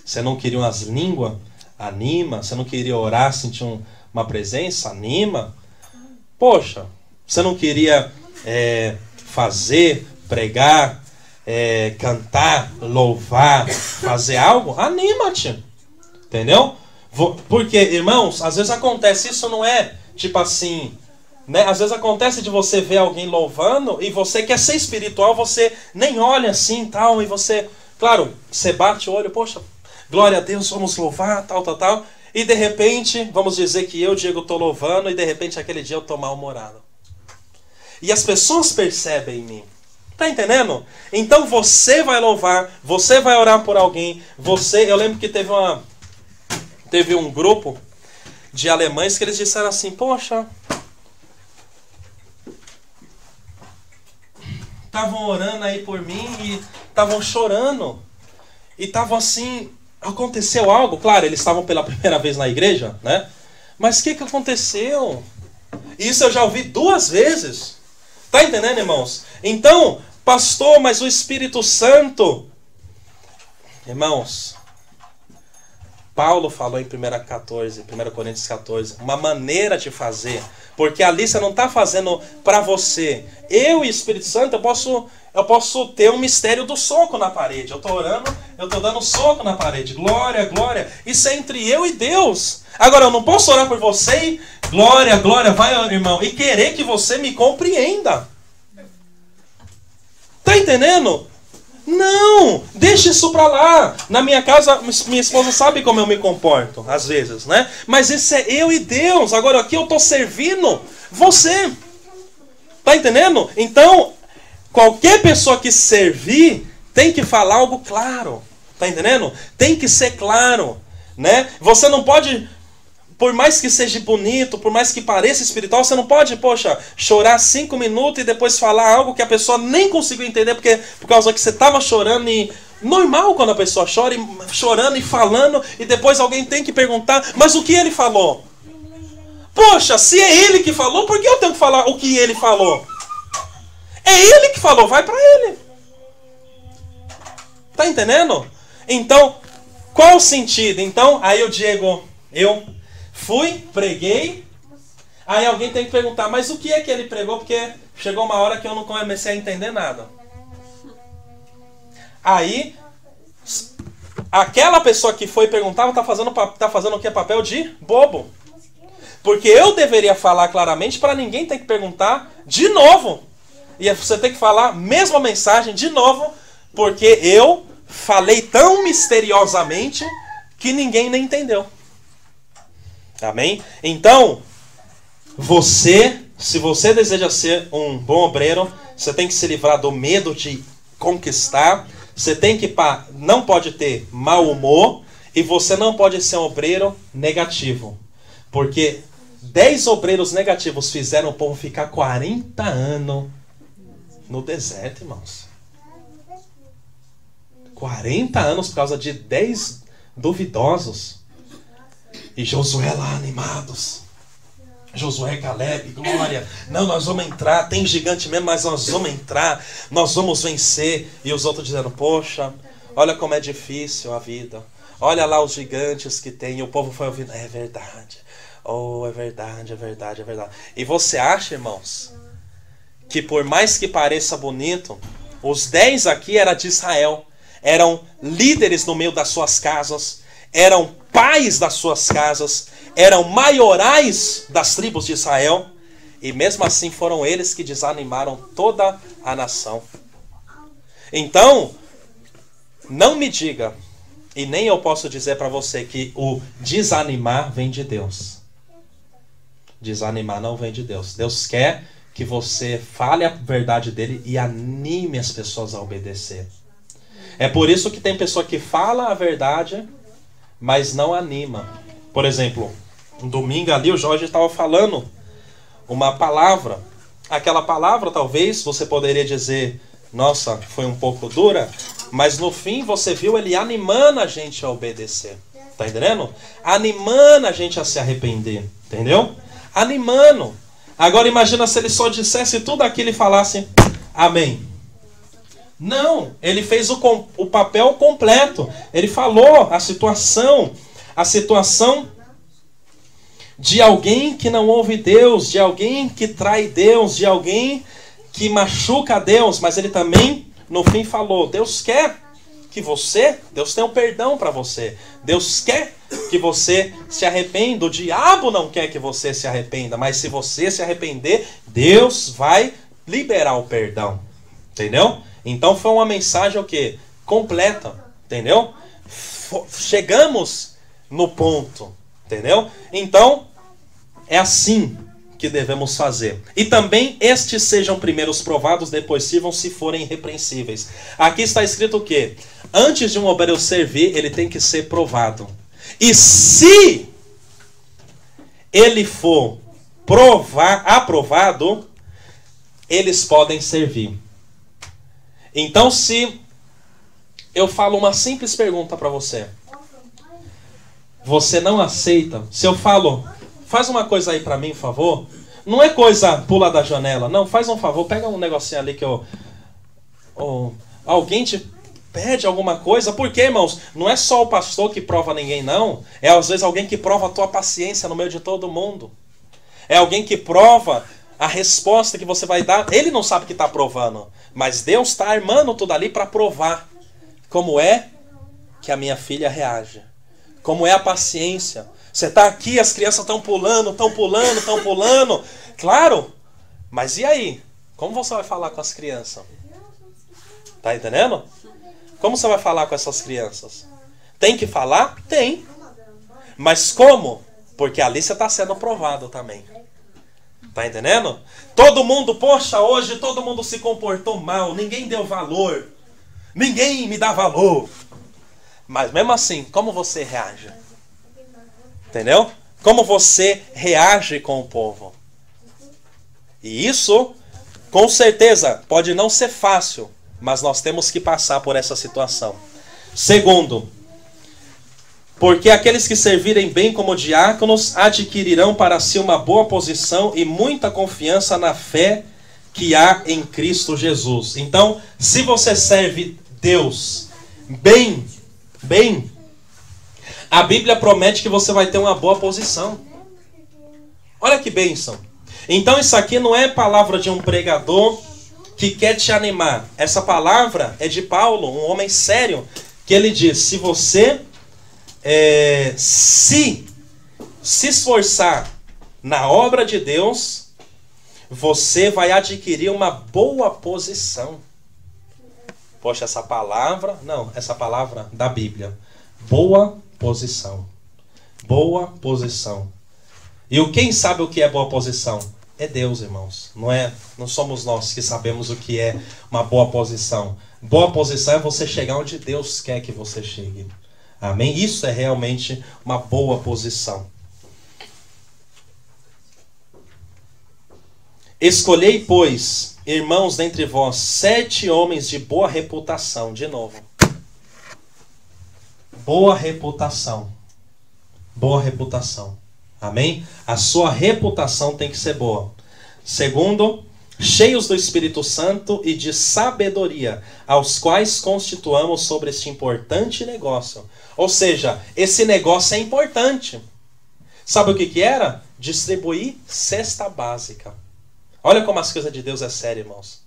Você não queria umas línguas? Anima. Você não queria orar, sentir uma presença? Anima. Poxa, você não queria fazer, pregar, cantar, louvar, fazer algo? Anima-te. Entendeu? Porque, irmãos, às vezes acontece, isso não é tipo assim, né? Às vezes acontece de você ver alguém louvando e você quer ser espiritual, você nem olha assim e tal, e você, claro, você bate o olho, poxa, glória a Deus, vamos louvar, tal, e de repente, vamos dizer que eu, Diego, estou louvando, e de repente aquele dia eu estou mal-humorado. E as pessoas percebem em mim. Tá entendendo? Então você vai louvar, você vai orar por alguém, eu lembro que teve Teve um grupo de alemães que eles disseram assim, poxa, estavam orando aí por mim e estavam chorando. E estavam assim, aconteceu algo. Claro, eles estavam pela primeira vez na igreja, né? Mas o que aconteceu? Isso eu já ouvi 2 vezes. Tá entendendo, irmãos? Então, pastor, mas o Espírito Santo... Irmãos, Paulo falou em 1 Coríntios 14, uma maneira de fazer. Porque ali você não está fazendo para você. Eu e o Espírito Santo, eu posso ter um mistério do soco na parede. Eu estou orando, eu estou dando soco na parede. Glória, glória. Isso é entre eu e Deus. Agora, eu não posso orar por você e glória, glória, vai, irmão, e querer que você me compreenda. Tá entendendo? Não, deixa isso pra lá. Na minha casa, minha esposa sabe como eu me comporto, às vezes, né? Mas isso é eu e Deus. Agora aqui eu tô servindo você. Tá entendendo? Então, qualquer pessoa que servir tem que falar algo claro. Tá entendendo? Tem que ser claro, né? Você não pode... Por mais que seja bonito, por mais que pareça espiritual, você não pode, poxa, chorar 5 minutos e depois falar algo que a pessoa nem conseguiu entender por causa que você estava chorando. E normal quando a pessoa chora, chorando e falando, e depois alguém tem que perguntar, mas o que ele falou? Poxa, se é ele que falou, por que eu tenho que falar o que ele falou? É ele que falou, vai para ele. Tá entendendo? Então, qual o sentido? Então, aí o Diego, eu... fui, preguei, aí alguém tem que perguntar, mas o que é que ele pregou? Porque chegou uma hora que eu não comecei a entender nada. Aí, aquela pessoa que foi perguntar tá fazendo o que? Papel de bobo. Porque eu deveria falar claramente para ninguém ter que perguntar de novo. E você tem que falar a mesma mensagem de novo, porque eu falei tão misteriosamente que ninguém nem entendeu. Amém? Então, se você deseja ser um bom obreiro, você tem que se livrar do medo de conquistar, você tem que não pode ter mau humor e você não pode ser um obreiro negativo. Porque 10 obreiros negativos fizeram o povo ficar 40 anos no deserto, irmãos. 40 anos por causa de 10 duvidosos. E Josué lá animados. Josué, Caleb, glória. Não, nós vamos entrar. Tem gigante mesmo, mas nós vamos entrar. Nós vamos vencer. E os outros dizendo, poxa, olha como é difícil a vida. Olha lá os gigantes que tem. E o povo foi ouvindo, é verdade. Oh, é verdade, é verdade, é verdade. E você acha, irmãos, que por mais que pareça bonito, os 10 aqui eram de Israel. Eram líderes no meio das suas casas. Eram pais das suas casas, eram maiorais das tribos de Israel, e mesmo assim foram eles que desanimaram toda a nação. Então, não me diga, e nem eu posso dizer para você que o desanimar vem de Deus. Desanimar não vem de Deus. Deus quer que você fale a verdade dele e anime as pessoas a obedecer. É por isso que tem pessoa que fala a verdade, mas não anima. Por exemplo, um domingo ali o Jorge estava falando uma palavra. Aquela palavra talvez você poderia dizer, nossa, foi um pouco dura, mas no fim você viu ele animando a gente a obedecer. Tá entendendo? Animando a gente a se arrepender. Entendeu? Animando. Agora imagina se ele só dissesse tudo aquilo e falasse amém. Não, ele fez o papel completo. Ele falou a situação de alguém que não ouve Deus, de alguém que trai Deus, de alguém que machuca a Deus. Mas ele também, no fim, falou, Deus quer que Deus tem um perdão para você. Deus quer que você se arrependa. O diabo não quer que você se arrependa, mas se você se arrepender, Deus vai liberar o perdão. Entendeu? Então foi uma mensagem o quê? Completa, entendeu? Chegamos no ponto, entendeu? Então, é assim que devemos fazer. E também estes sejam primeiros provados, depois sirvam se forem irrepreensíveis. Aqui está escrito o quê? Antes de um obreiro servir, ele tem que ser provado. E se ele for aprovado, eles podem servir. Então, se eu falo uma simples pergunta para você, você não aceita? Se eu falo, faz uma coisa aí para mim, por favor. Não é coisa pula da janela. Não, faz um favor, pega um negocinho ali que eu... alguém te pede alguma coisa. Por quê, irmãos? Não é só o pastor que prova ninguém, não. É às vezes alguém que prova a tua paciência no meio de todo mundo. É alguém que prova a resposta que você vai dar. Ele não sabe que está provando, mas Deus está armando tudo ali para provar como é que a minha filha reage. Como é a paciência. Você está aqui, as crianças estão pulando, estão pulando, estão pulando. Claro, mas e aí? Como você vai falar com as crianças? Tá entendendo? Como você vai falar com essas crianças? Tem que falar? Tem. Mas como? Porque ali você está sendo provado também. Tá entendendo? Todo mundo, poxa, hoje todo mundo se comportou mal. Ninguém deu valor. Ninguém me dá valor. Mas mesmo assim, como você reage? Entendeu? Como você reage com o povo? E isso, com certeza, pode não ser fácil, mas nós temos que passar por essa situação. Segundo, porque aqueles que servirem bem como diáconos adquirirão para si uma boa posição e muita confiança na fé que há em Cristo Jesus. Então, se você serve Deus bem, a Bíblia promete que você vai ter uma boa posição. Olha que bênção. Então isso aqui não é palavra de um pregador que quer te animar. Essa palavra é de Paulo, um homem sério, que ele diz, se você se esforçar na obra de Deus, você vai adquirir uma boa posição. Poxa, essa palavra da Bíblia. Boa posição. Boa posição. E quem sabe o que é boa posição? É Deus, irmãos. Não somos nós que sabemos o que é uma boa posição. Boa posição é você chegar onde Deus quer que você chegue. Amém? Isso é realmente uma boa posição. Escolhei, pois, irmãos, dentre vós, 7 homens de boa reputação. De novo. Boa reputação. Boa reputação. Amém? A sua reputação tem que ser boa. Segundo, cheios do Espírito Santo e de sabedoria, aos quais constituamos sobre este importante negócio. Ou seja, esse negócio é importante. Sabe o que era? Distribuir cesta básica. Olha como as coisas de Deus é sério, irmãos.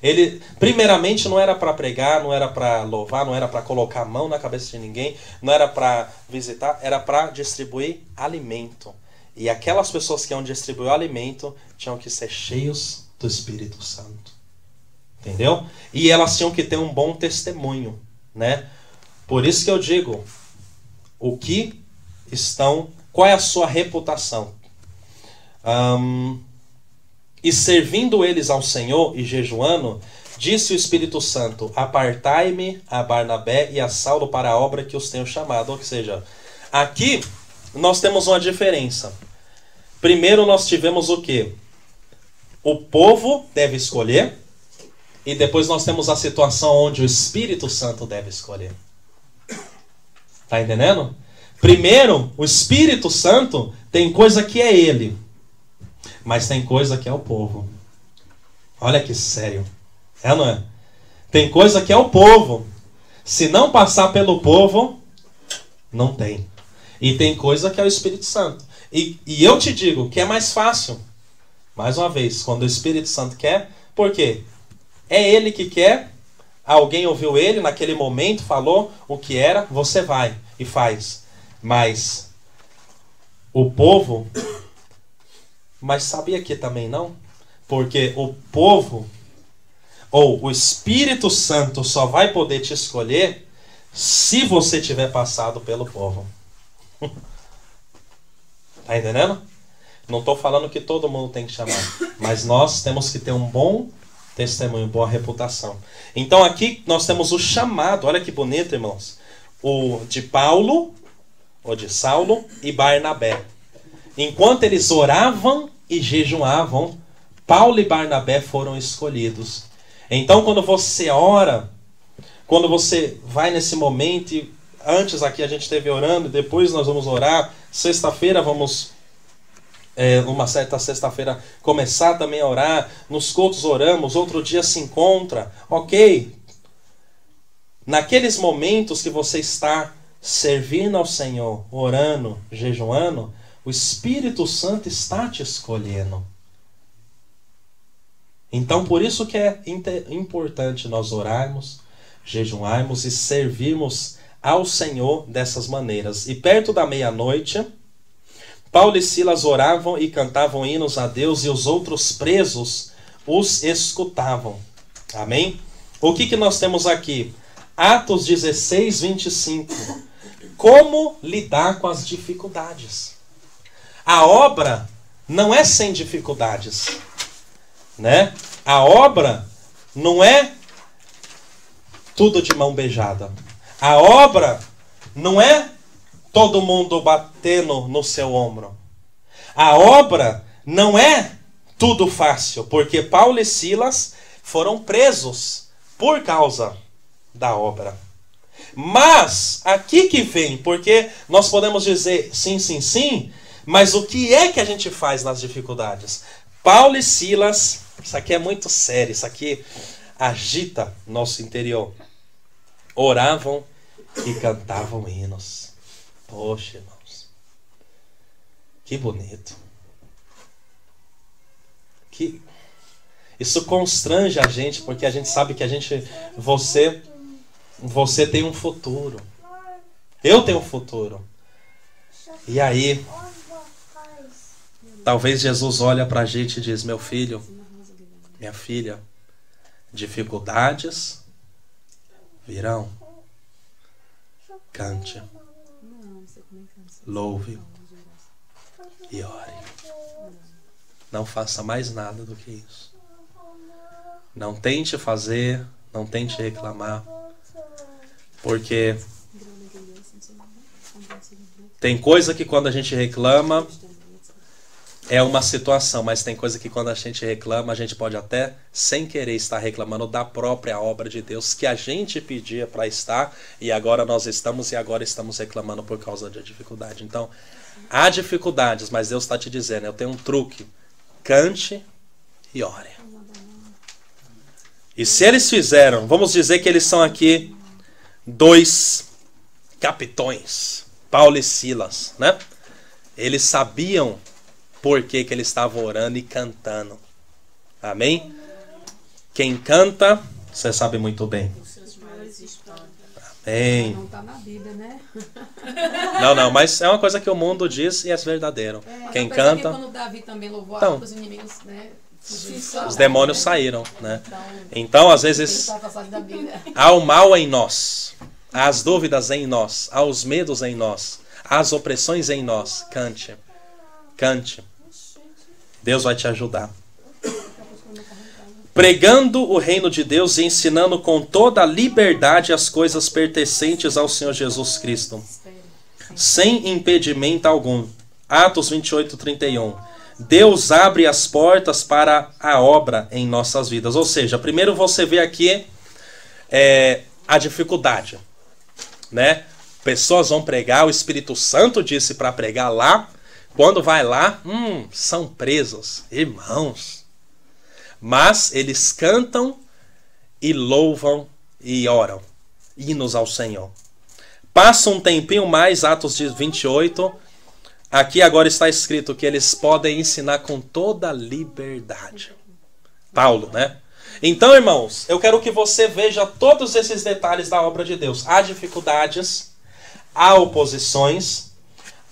Ele, primeiramente, não era para pregar, não era para louvar, não era para colocar a mão na cabeça de ninguém, não era para visitar, era para distribuir alimento. E aquelas pessoas que iam distribuir o alimento tinham que ser cheios do Espírito Santo. Entendeu? E elas tinham que ter um bom testemunho, né? Por isso que eu digo, qual é a sua reputação? E servindo eles ao Senhor e jejuando, disse o Espírito Santo, apartai-me a Barnabé e a Saulo para a obra que os tenho chamado. Ou seja, aqui nós temos uma diferença. Primeiro nós tivemos o quê? O povo deve escolher, e depois nós temos a situação onde o Espírito Santo deve escolher. Tá entendendo? Primeiro, o Espírito Santo tem coisa que é ele, mas tem coisa que é o povo. Olha que sério. É ou não é? Tem coisa que é o povo. Se não passar pelo povo, não tem. E tem coisa que é o Espírito Santo. E eu te digo que é mais fácil. Mais uma vez, quando o Espírito Santo quer. Por quê? É ele que quer. Alguém ouviu ele naquele momento, falou o que era. Você vai e faz. Mas o povo... Mas sabia que também não? Porque o povo, ou o Espírito Santo só vai poder te escolher se você tiver passado pelo povo. Tá entendendo? Não estou falando que todo mundo tem que chamar, mas nós temos que ter um bom testemunho, boa reputação. Então aqui nós temos o chamado, olha que bonito, irmãos. O de Paulo, ou de Saulo e Barnabé. Enquanto eles oravam e jejuavam, Paulo e Barnabé foram escolhidos. Então, quando você ora, quando você vai nesse momento, e antes aqui a gente esteve orando, depois nós vamos orar, sexta-feira vamos, uma certa sexta-feira, começar também a orar, nos cultos oramos, outro dia se encontra, ok? Naqueles momentos que você está servindo ao Senhor, orando, jejuando, o Espírito Santo está te escolhendo. Então, por isso que é importante nós orarmos, jejuarmos e servirmos ao Senhor dessas maneiras. E perto da meia-noite, Paulo e Silas oravam e cantavam hinos a Deus, e os outros presos os escutavam. Amém? O que nós temos aqui? Atos 16, 25. Como lidar com as dificuldades? A obra não é sem dificuldades, né? A obra não é tudo de mão beijada. A obra não é todo mundo batendo no seu ombro. A obra não é tudo fácil, porque Paulo e Silas foram presos por causa da obra. Mas, aqui que vem, porque nós podemos dizer sim, sim, sim, mas o que é que a gente faz nas dificuldades? Paulo e Silas, isso aqui é muito sério, isso aqui agita nosso interior. Oravam e cantavam hinos. Poxa, irmãos, que bonito. Isso constrange a gente, porque a gente sabe que você tem um futuro. Eu tenho um futuro. E aí, talvez Jesus olha pra gente e diz: meu filho, minha filha, dificuldades virão. Cante, louve e ore. Não faça mais nada do que isso. Não tente fazer, não tente reclamar, porque tem coisa que quando a gente reclama é uma situação, mas tem coisa que quando a gente reclama, a gente pode até, sem querer, estar reclamando da própria obra de Deus que a gente pedia para estar, e agora nós estamos, e agora estamos reclamando por causa da dificuldade. Então, há dificuldades, mas Deus está te dizendo: eu tenho um truque. Cante e ore. E se eles fizeram, vamos dizer que eles são aqui 2 capitões, Paulo e Silas, né? Eles sabiam por que eles estavam orando e cantando. Amém? Quem canta, você sabe muito bem. Amém. Não está na Bíblia, né? Não, mas é uma coisa que o mundo diz e é verdadeiro. Quem canta... Quando Davi também louvou então, os inimigos, né? Os demônios saíram, né? Então, às vezes, há o mal em nós, há as dúvidas em nós, há os medos em nós, há as opressões em nós. Cante. Cante. Deus vai te ajudar. Pregando o reino de Deus e ensinando com toda a liberdade as coisas pertencentes ao Senhor Jesus Cristo, sem impedimento algum. Atos 28, 31. Deus abre as portas para a obra em nossas vidas. Ou seja, primeiro você vê aqui a dificuldade, né? Pessoas vão pregar, o Espírito Santo disse para pregar lá. Quando vai lá, são presos, irmãos. Mas eles cantam e louvam e oram. Hinos ao Senhor. Passa um tempinho mais, Atos 28. Aqui agora está escrito que eles podem ensinar com toda liberdade. Paulo, né? Então, irmãos, eu quero que você veja todos esses detalhes da obra de Deus. Há dificuldades, há oposições,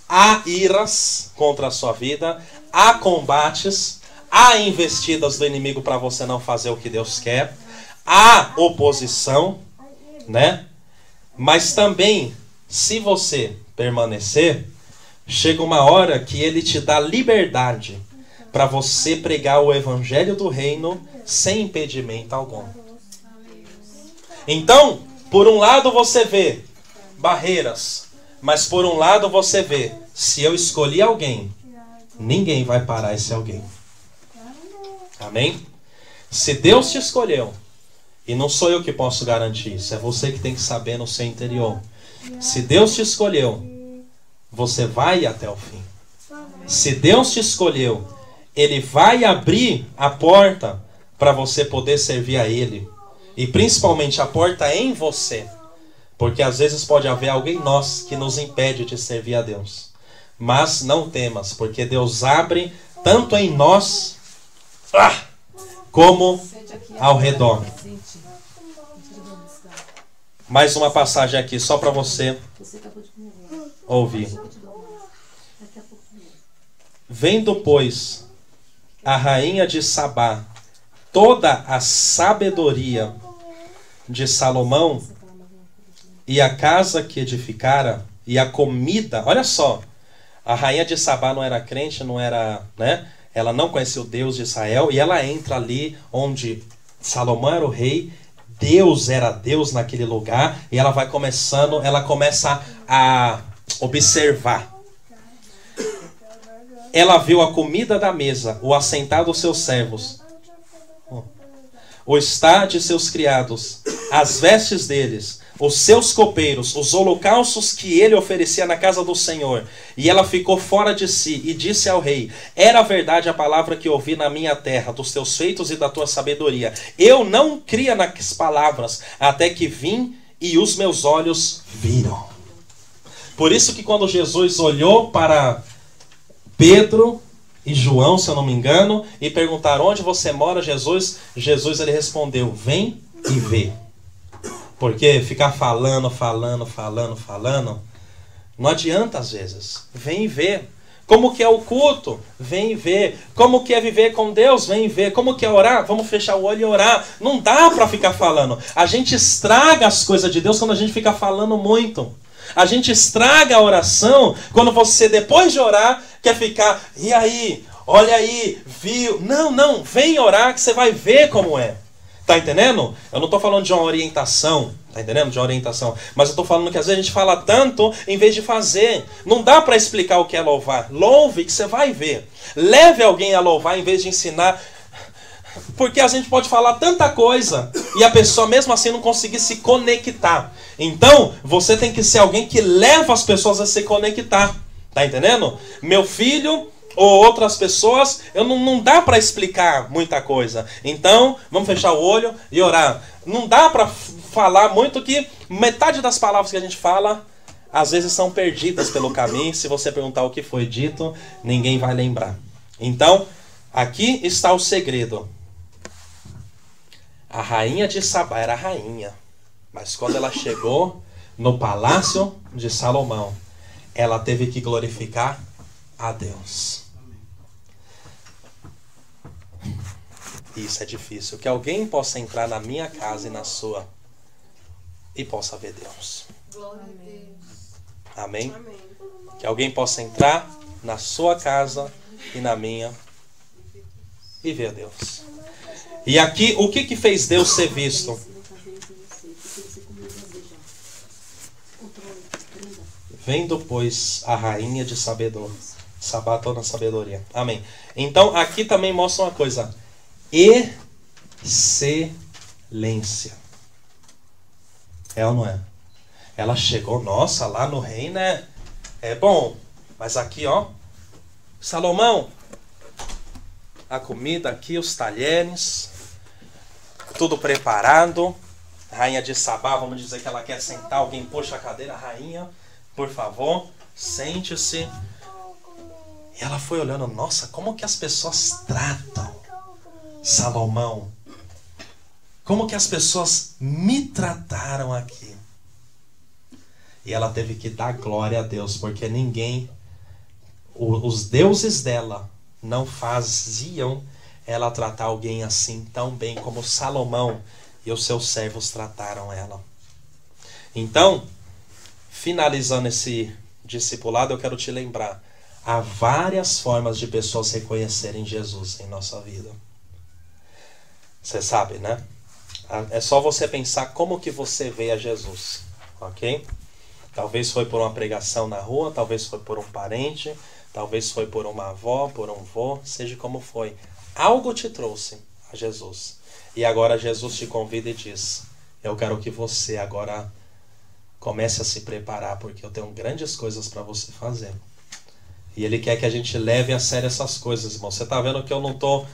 há iras contra a sua vida, há combates, há investidas do inimigo para você não fazer o que Deus quer, há oposição, né? Mas também, se você permanecer, chega uma hora que ele te dá liberdade para você pregar o evangelho do reino sem impedimento algum. Então, por um lado você vê barreiras, Mas por um lado você vê, se eu escolhi alguém, ninguém vai parar esse alguém. Amém? Se Deus te escolheu, e não sou eu que posso garantir isso, é você que tem que saber no seu interior. Se Deus te escolheu, você vai até o fim. Se Deus te escolheu, Ele vai abrir a porta para você poder servir a Ele. E principalmente a porta é em você. Porque às vezes pode haver alguém em nós que nos impede de servir a Deus. Mas não temas, porque Deus abre tanto em nós como ao redor. Mais uma passagem aqui só para você ouvir. Vendo, pois, a rainha de Sabá toda a sabedoria de Salomão e a casa que edificara e a comida. Olha só, a rainha de Sabá não era crente, não era, né? Ela não conhecia o Deus de Israel, e ela entra ali onde Salomão era o rei, Deus era Deus naquele lugar, e ela começa a observar. Ela viu a comida da mesa, o assentar dos seus servos, o estar de seus criados, as vestes deles, os seus copeiros, os holocaustos que ele oferecia na casa do Senhor. E ela ficou fora de si e disse ao rei: era verdade a palavra que ouvi na minha terra, dos teus feitos e da tua sabedoria. Eu não cria nas palavras, até que vim e os meus olhos viram. Por isso que quando Jesus olhou para Pedro e João, se eu não me engano, e perguntaram: onde você mora, Jesus? Ele respondeu: vem e vê. Porque ficar falando, não adianta às vezes. Vem e vê. Como que é o culto? Vem e vê. Como que é viver com Deus? Vem e vê. Como que é orar? Vamos fechar o olho e orar. Não dá para ficar falando. A gente estraga as coisas de Deus quando a gente fica falando muito. A gente estraga a oração quando você, depois de orar, quer ficar: e aí? Olha aí, viu? Não, vem orar que você vai ver como é. Tá entendendo? Eu não estou falando de uma orientação, tá entendendo? De uma orientação. Mas eu estou falando que às vezes a gente fala tanto em vez de fazer. Não dá para explicar o que é louvar. Louve que você vai ver. Leve alguém a louvar em vez de ensinar. Porque a gente pode falar tanta coisa e a pessoa mesmo assim não conseguir se conectar. Então, você tem que ser alguém que leva as pessoas a se conectar. Tá entendendo? Meu filho ou outras pessoas, não dá para explicar muita coisa. Então, vamos fechar o olho e orar. Não dá para falar muito, que metade das palavras que a gente fala, às vezes são perdidas pelo caminho. Se você perguntar o que foi dito, ninguém vai lembrar. Então, aqui está o segredo. A rainha de Sabá era rainha, mas quando ela chegou no palácio de Salomão, ela teve que glorificar a Deus. Isso é difícil. Que alguém possa entrar na minha casa e na sua e possa ver Deus. Glória a Deus. Amém? Amém. Que alguém possa entrar na sua casa e na minha e ver Deus. E aqui, o que fez Deus ser visto? Vendo, pois, a rainha de sabedoria. Sabá toda a sabedoria. Amém. Então, aqui também mostra uma coisa. Excelência. É ou não é? Ela chegou, nossa, lá no reino é bom. Mas aqui, ó, Salomão, a comida aqui, os talheres, tudo preparado. Rainha de Sabá, vamos dizer que ela quer sentar, alguém puxa a cadeira. Rainha, por favor, sente-se. E ela foi olhando, nossa, como que as pessoas tratam Salomão? Como que as pessoas me trataram aqui? E ela teve que dar glória a Deus, porque ninguém, os deuses dela, não faziam ela tratar alguém assim tão bem como Salomão e os seus servos trataram ela. Então, finalizando esse discipulado, eu quero te lembrar: há várias formas de pessoas reconhecerem Jesus em nossa vida. Você sabe, né? É só você pensar como que você vê a Jesus, ok? Talvez foi por uma pregação na rua, talvez foi por um parente, talvez foi por uma avó, por um vô, seja como foi. Algo te trouxe a Jesus. E agora Jesus te convida e diz: eu quero que você agora comece a se preparar, porque eu tenho grandes coisas para você fazer. E Ele quer que a gente leve a sério essas coisas, irmão. Você está vendo que eu não tô...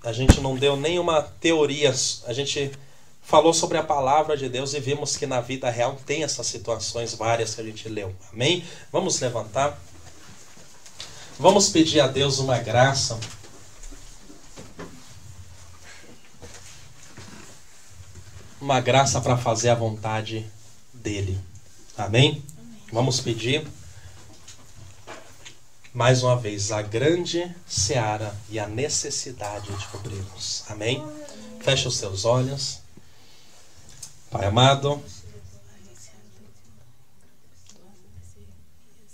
A gente não deu nenhuma teoria. A gente falou sobre a palavra de Deus e vimos que na vida real tem essas situações várias que a gente leu. Amém? Vamos levantar. Vamos pedir a Deus uma graça. Uma graça para fazer a vontade dEle. Amém? Vamos pedir mais uma vez a grande seara e a necessidade de cobrirmos. Amém? Feche os seus olhos. Pai amado,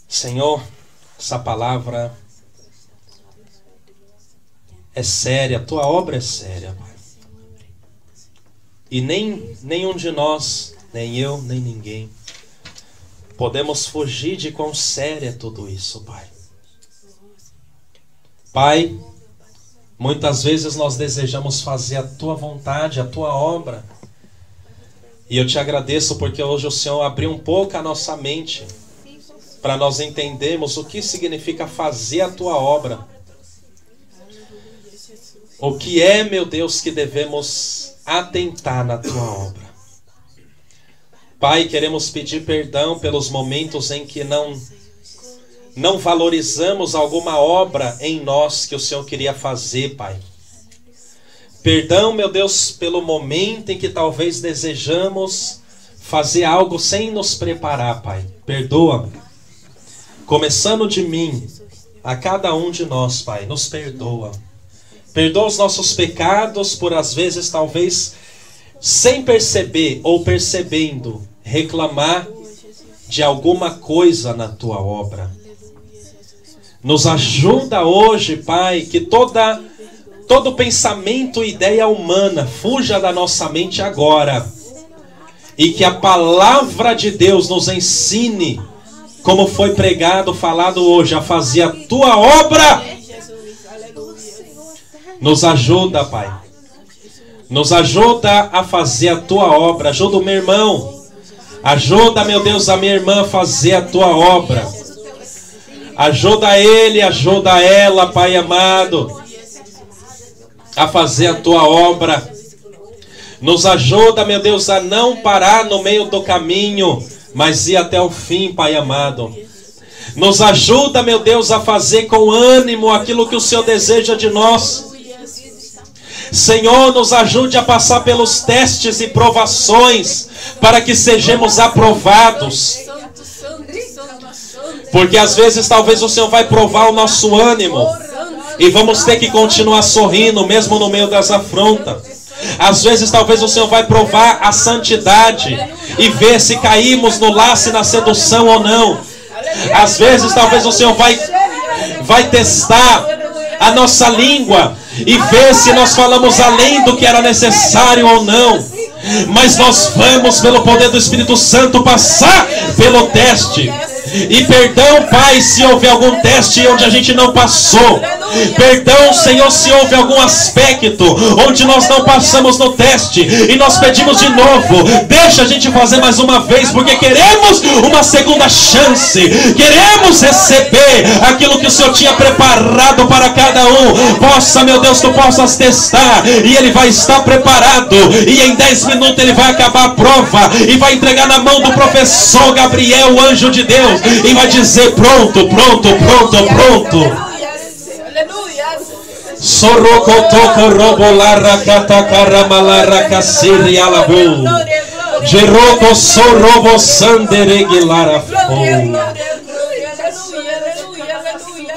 Senhor, essa palavra é séria, a tua obra é séria, Pai. E nenhum de nós, nem eu, nem ninguém, podemos fugir de quão sério é tudo isso, Pai. Pai, muitas vezes nós desejamos fazer a tua vontade, a tua obra. E eu te agradeço porque hoje o Senhor abriu um pouco a nossa mente para nós entendermos o que significa fazer a tua obra. O que é, meu Deus, que devemos atentar na tua obra. Pai, queremos pedir perdão pelos momentos em que não valorizamos alguma obra em nós que o Senhor queria fazer, Pai. Perdão, meu Deus, pelo momento em que talvez desejamos fazer algo sem nos preparar, Pai. Perdoa-me. Começando de mim, a cada um de nós, Pai, nos perdoa. Perdoa os nossos pecados por, às vezes, talvez, sem perceber ou percebendo, reclamar de alguma coisa na tua obra. Nos ajuda hoje, Pai, que todo pensamento e ideia humana fuja da nossa mente agora. E que a palavra de Deus nos ensine, como foi pregado, falado hoje, a fazer a tua obra. Nos ajuda, Pai. Nos ajuda a fazer a tua obra. Ajuda o meu irmão. Ajuda, meu Deus, a minha irmã a fazer a tua obra. Ajuda ele, ajuda ela, Pai amado, a fazer a tua obra. Nos ajuda, meu Deus, a não parar no meio do caminho, mas ir até o fim, Pai amado. Nos ajuda, meu Deus, a fazer com ânimo aquilo que o Senhor deseja de nós. Senhor, nos ajude a passar pelos testes e provações, para que sejamos aprovados. Porque às vezes talvez o Senhor vai provar o nosso ânimo e vamos ter que continuar sorrindo mesmo no meio das afrontas. Às vezes talvez o Senhor vai provar a santidade e ver se caímos no laço e na sedução ou não. Às vezes talvez o Senhor vai testar a nossa língua e ver se nós falamos além do que era necessário ou não. Mas nós vamos, pelo poder do Espírito Santo, passar pelo teste. E perdão, Pai, se houve algum teste onde a gente não passou. Perdão, Senhor, se houve algum aspecto onde nós não passamos no teste. E nós pedimos de novo, deixa a gente fazer mais uma vez, porque queremos uma segunda chance. Queremos receber aquilo que o Senhor tinha preparado para cada um. Possa, meu Deus, tu possas testar, e ele vai estar preparado. E em 10 minutos ele vai acabar a prova e vai entregar na mão do professor Gabriel, o anjo de Deus, e vai dizer: pronto, pronto, pronto, pronto. Sorocotoko robolara katakaramallara kasiri alabu. Jerogo sorobo sandereguilara fo.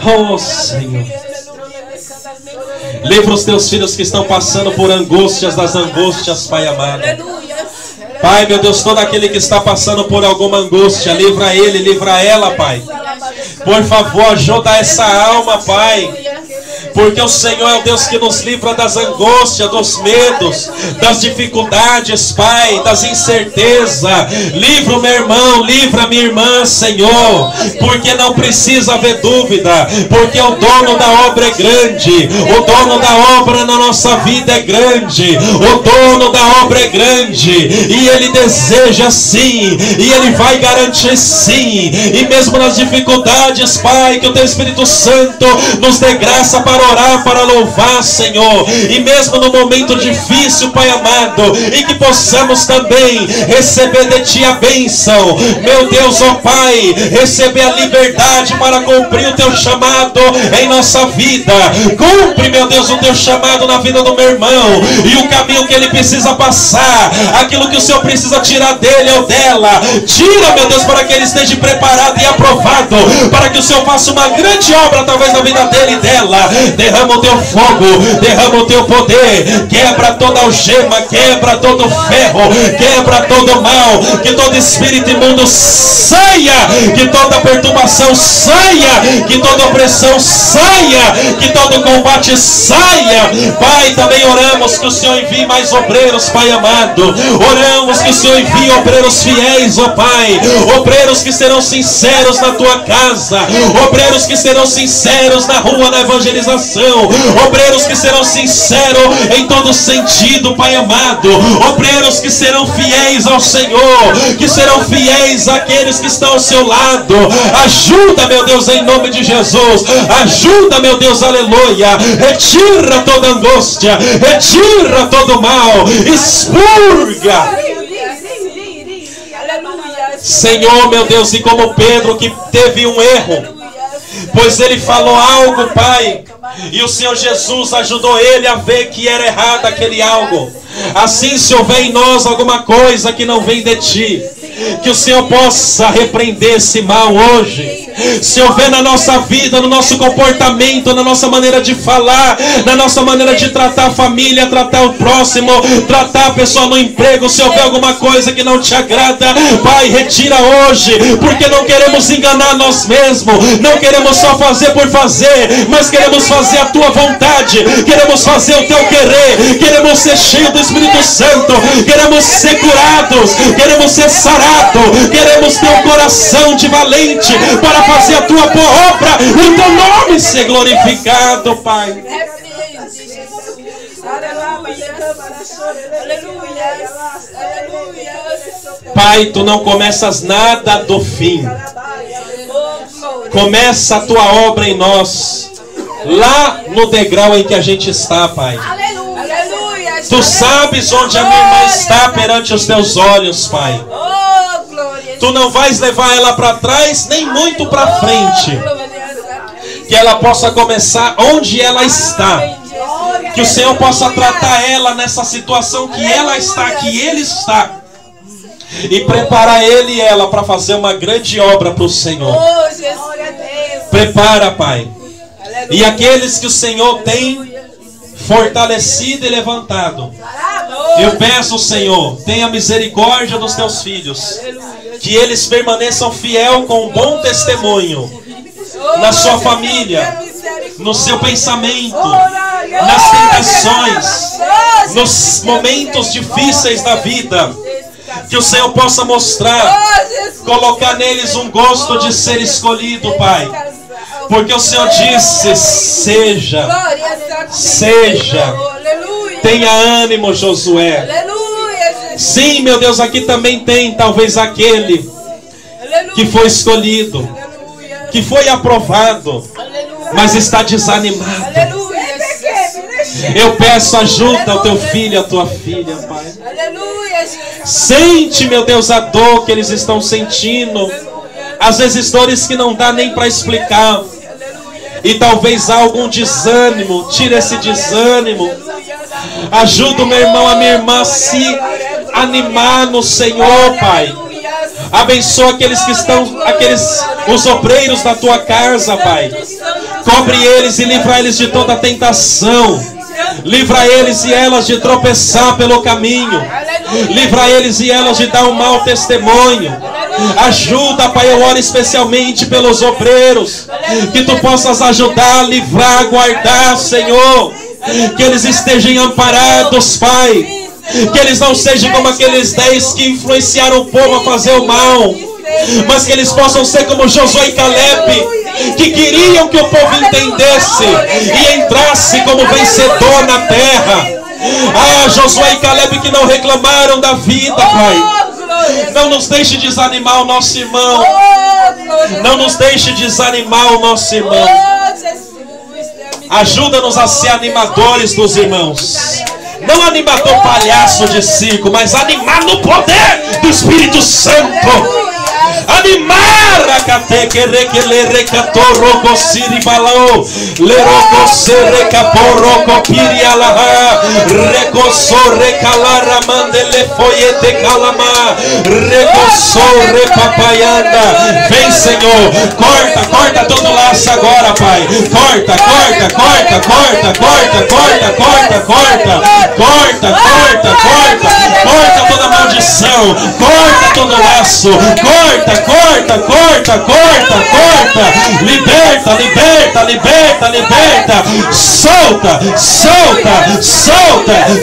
Oh, Senhor. Livra os teus filhos que estão passando por angústias das angústias, Pai amado. Pai, meu Deus, todo aquele que está passando por alguma angústia, livra ele, livra ela, Pai. Por favor, ajuda essa alma, Pai. Porque o Senhor é o Deus que nos livra das angústias, dos medos, das dificuldades, Pai, das incertezas. Livra o meu irmão, livra a minha irmã, Senhor. Porque não precisa haver dúvida. Porque o dono da obra é grande. O dono da obra na nossa vida é grande. O dono da obra é grande. E Ele deseja sim. E Ele vai garantir sim. E mesmo nas dificuldades, Pai, que o Teu Espírito Santo nos dê graça para orar, para louvar, Senhor. E mesmo no momento difícil, Pai amado, e que possamos também receber de Ti a bênção, meu Deus, ó Pai, receber a liberdade para cumprir o Teu chamado em nossa vida. Cumpre, meu Deus, o Teu chamado na vida do meu irmão, e o caminho que ele precisa passar, aquilo que o Senhor precisa tirar dele ou dela, tira, meu Deus, para que ele esteja preparado e aprovado, para que o Senhor faça uma grande obra através da vida dele e dela. Derrama o Teu fogo, derrama o Teu poder, quebra toda algema, quebra todo ferro, quebra todo mal, que todo espírito imundo saia, que toda perturbação saia, que toda opressão saia, que todo combate saia. Pai, também oramos que o Senhor envie mais obreiros, Pai amado. Oramos que o Senhor envie obreiros fiéis, ó Pai, obreiros que serão sinceros na Tua casa, obreiros que serão sinceros na rua, na evangelização, obreiros que serão sinceros em todo sentido, Pai amado, obreiros que serão fiéis ao Senhor, que serão fiéis àqueles que estão ao seu lado. Ajuda, meu Deus, em nome de Jesus. Ajuda, meu Deus, aleluia. Retira toda angústia, retira todo mal, expurga, Senhor, meu Deus. E como Pedro, que teve um erro, pois ele falou algo, Pai, e o Senhor Jesus ajudou ele a ver que era errado aquele algo. Assim, se houver em nós alguma coisa que não vem de Ti, que o Senhor possa repreender esse mal hoje. Se houver na nossa vida, no nosso comportamento, na nossa maneira de falar, na nossa maneira de tratar a família, tratar o próximo, tratar a pessoa no emprego, se houver alguma coisa que não Te agrada, Pai, retira hoje, porque não queremos enganar nós mesmos, não queremos só fazer por fazer, mas queremos fazer a Tua vontade, queremos fazer o Teu querer, queremos ser cheios do Espírito Santo, queremos ser curados, queremos ser sarados, queremos ter um coração de valente para fazer a Tua boa obra e o Teu nome ser glorificado, Pai. Pai, Tu não começas nada do fim. Começa a Tua obra em nós, lá no degrau em que a gente está, Pai. Tu sabes onde a minha irmã está perante os Teus olhos, Pai. Tu não vais levar ela para trás, nem muito para frente. Que ela possa começar onde ela está. Que o Senhor possa tratar ela nessa situação que ela está, que ele está. E preparar ele e ela para fazer uma grande obra para o Senhor. Prepara, Pai. E aqueles que o Senhor tem fortalecido e levantado, eu peço, Senhor, tenha misericórdia dos Teus filhos, que eles permaneçam fiel com um bom testemunho na sua família, no seu pensamento, nas tentações, nos momentos difíceis da vida. Que o Senhor possa mostrar, colocar neles um gosto de ser escolhido, Pai. Porque o Senhor disse: seja, tenha ânimo, Josué. Sim, meu Deus, aqui também tem talvez aquele que foi escolhido, que foi aprovado, mas está desanimado. Eu peço ajuda ao Teu filho e à Tua filha, Pai. Sente, meu Deus, a dor que eles estão sentindo. Às vezes dores que não dá nem para explicar. E talvez há algum desânimo. Tira esse desânimo. Ajuda o meu irmão, a minha irmã a se animar no Senhor, Pai. Abençoa aqueles que estão, os obreiros da Tua casa, Pai. Cobre eles e livra eles de toda tentação. Livra eles e elas de tropeçar pelo caminho. Livra eles e elas de dar um mau testemunho. Ajuda, Pai, eu oro especialmente pelos obreiros. Que tu possas ajudar, livrar, guardar, Senhor. Que eles estejam amparados, Pai. Que eles não sejam como aqueles 10 que influenciaram o povo a fazer o mal. Mas que eles possam ser como Josué e Caleb, que queriam que o povo entendesse e entrasse como vencedor na terra. Ah, Josué e Caleb que não reclamaram da vida, Pai. Não nos deixe desanimar o nosso irmão. Não nos deixe desanimar o nosso irmão. Ajuda-nos a ser animadores dos irmãos. Não animador palhaço de circo, mas animar no poder do Espírito Santo. Animar a cateque requele recatorro siri balao leroko serecaporro pirialaha recosso recalara mandele foiete calama recosso repapaianda. Vem, Senhor, corta todo laço agora, Pai. Corta toda maldição, corta todo laço, corta. Liberta.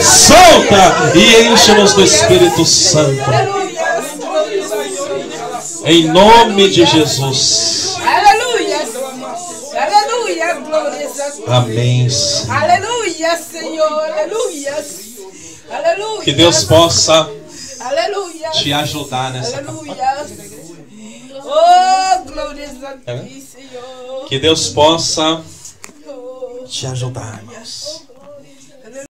Solta e enche-nos do Espírito Santo. Em nome de Jesus. Amém. Aleluia, Senhor. Aleluia. Que Deus possa Aleluia. te ajudar nessa Aleluia. Oh, glória a Deus, Senhor. Que Deus possa te ajudar, irmãos.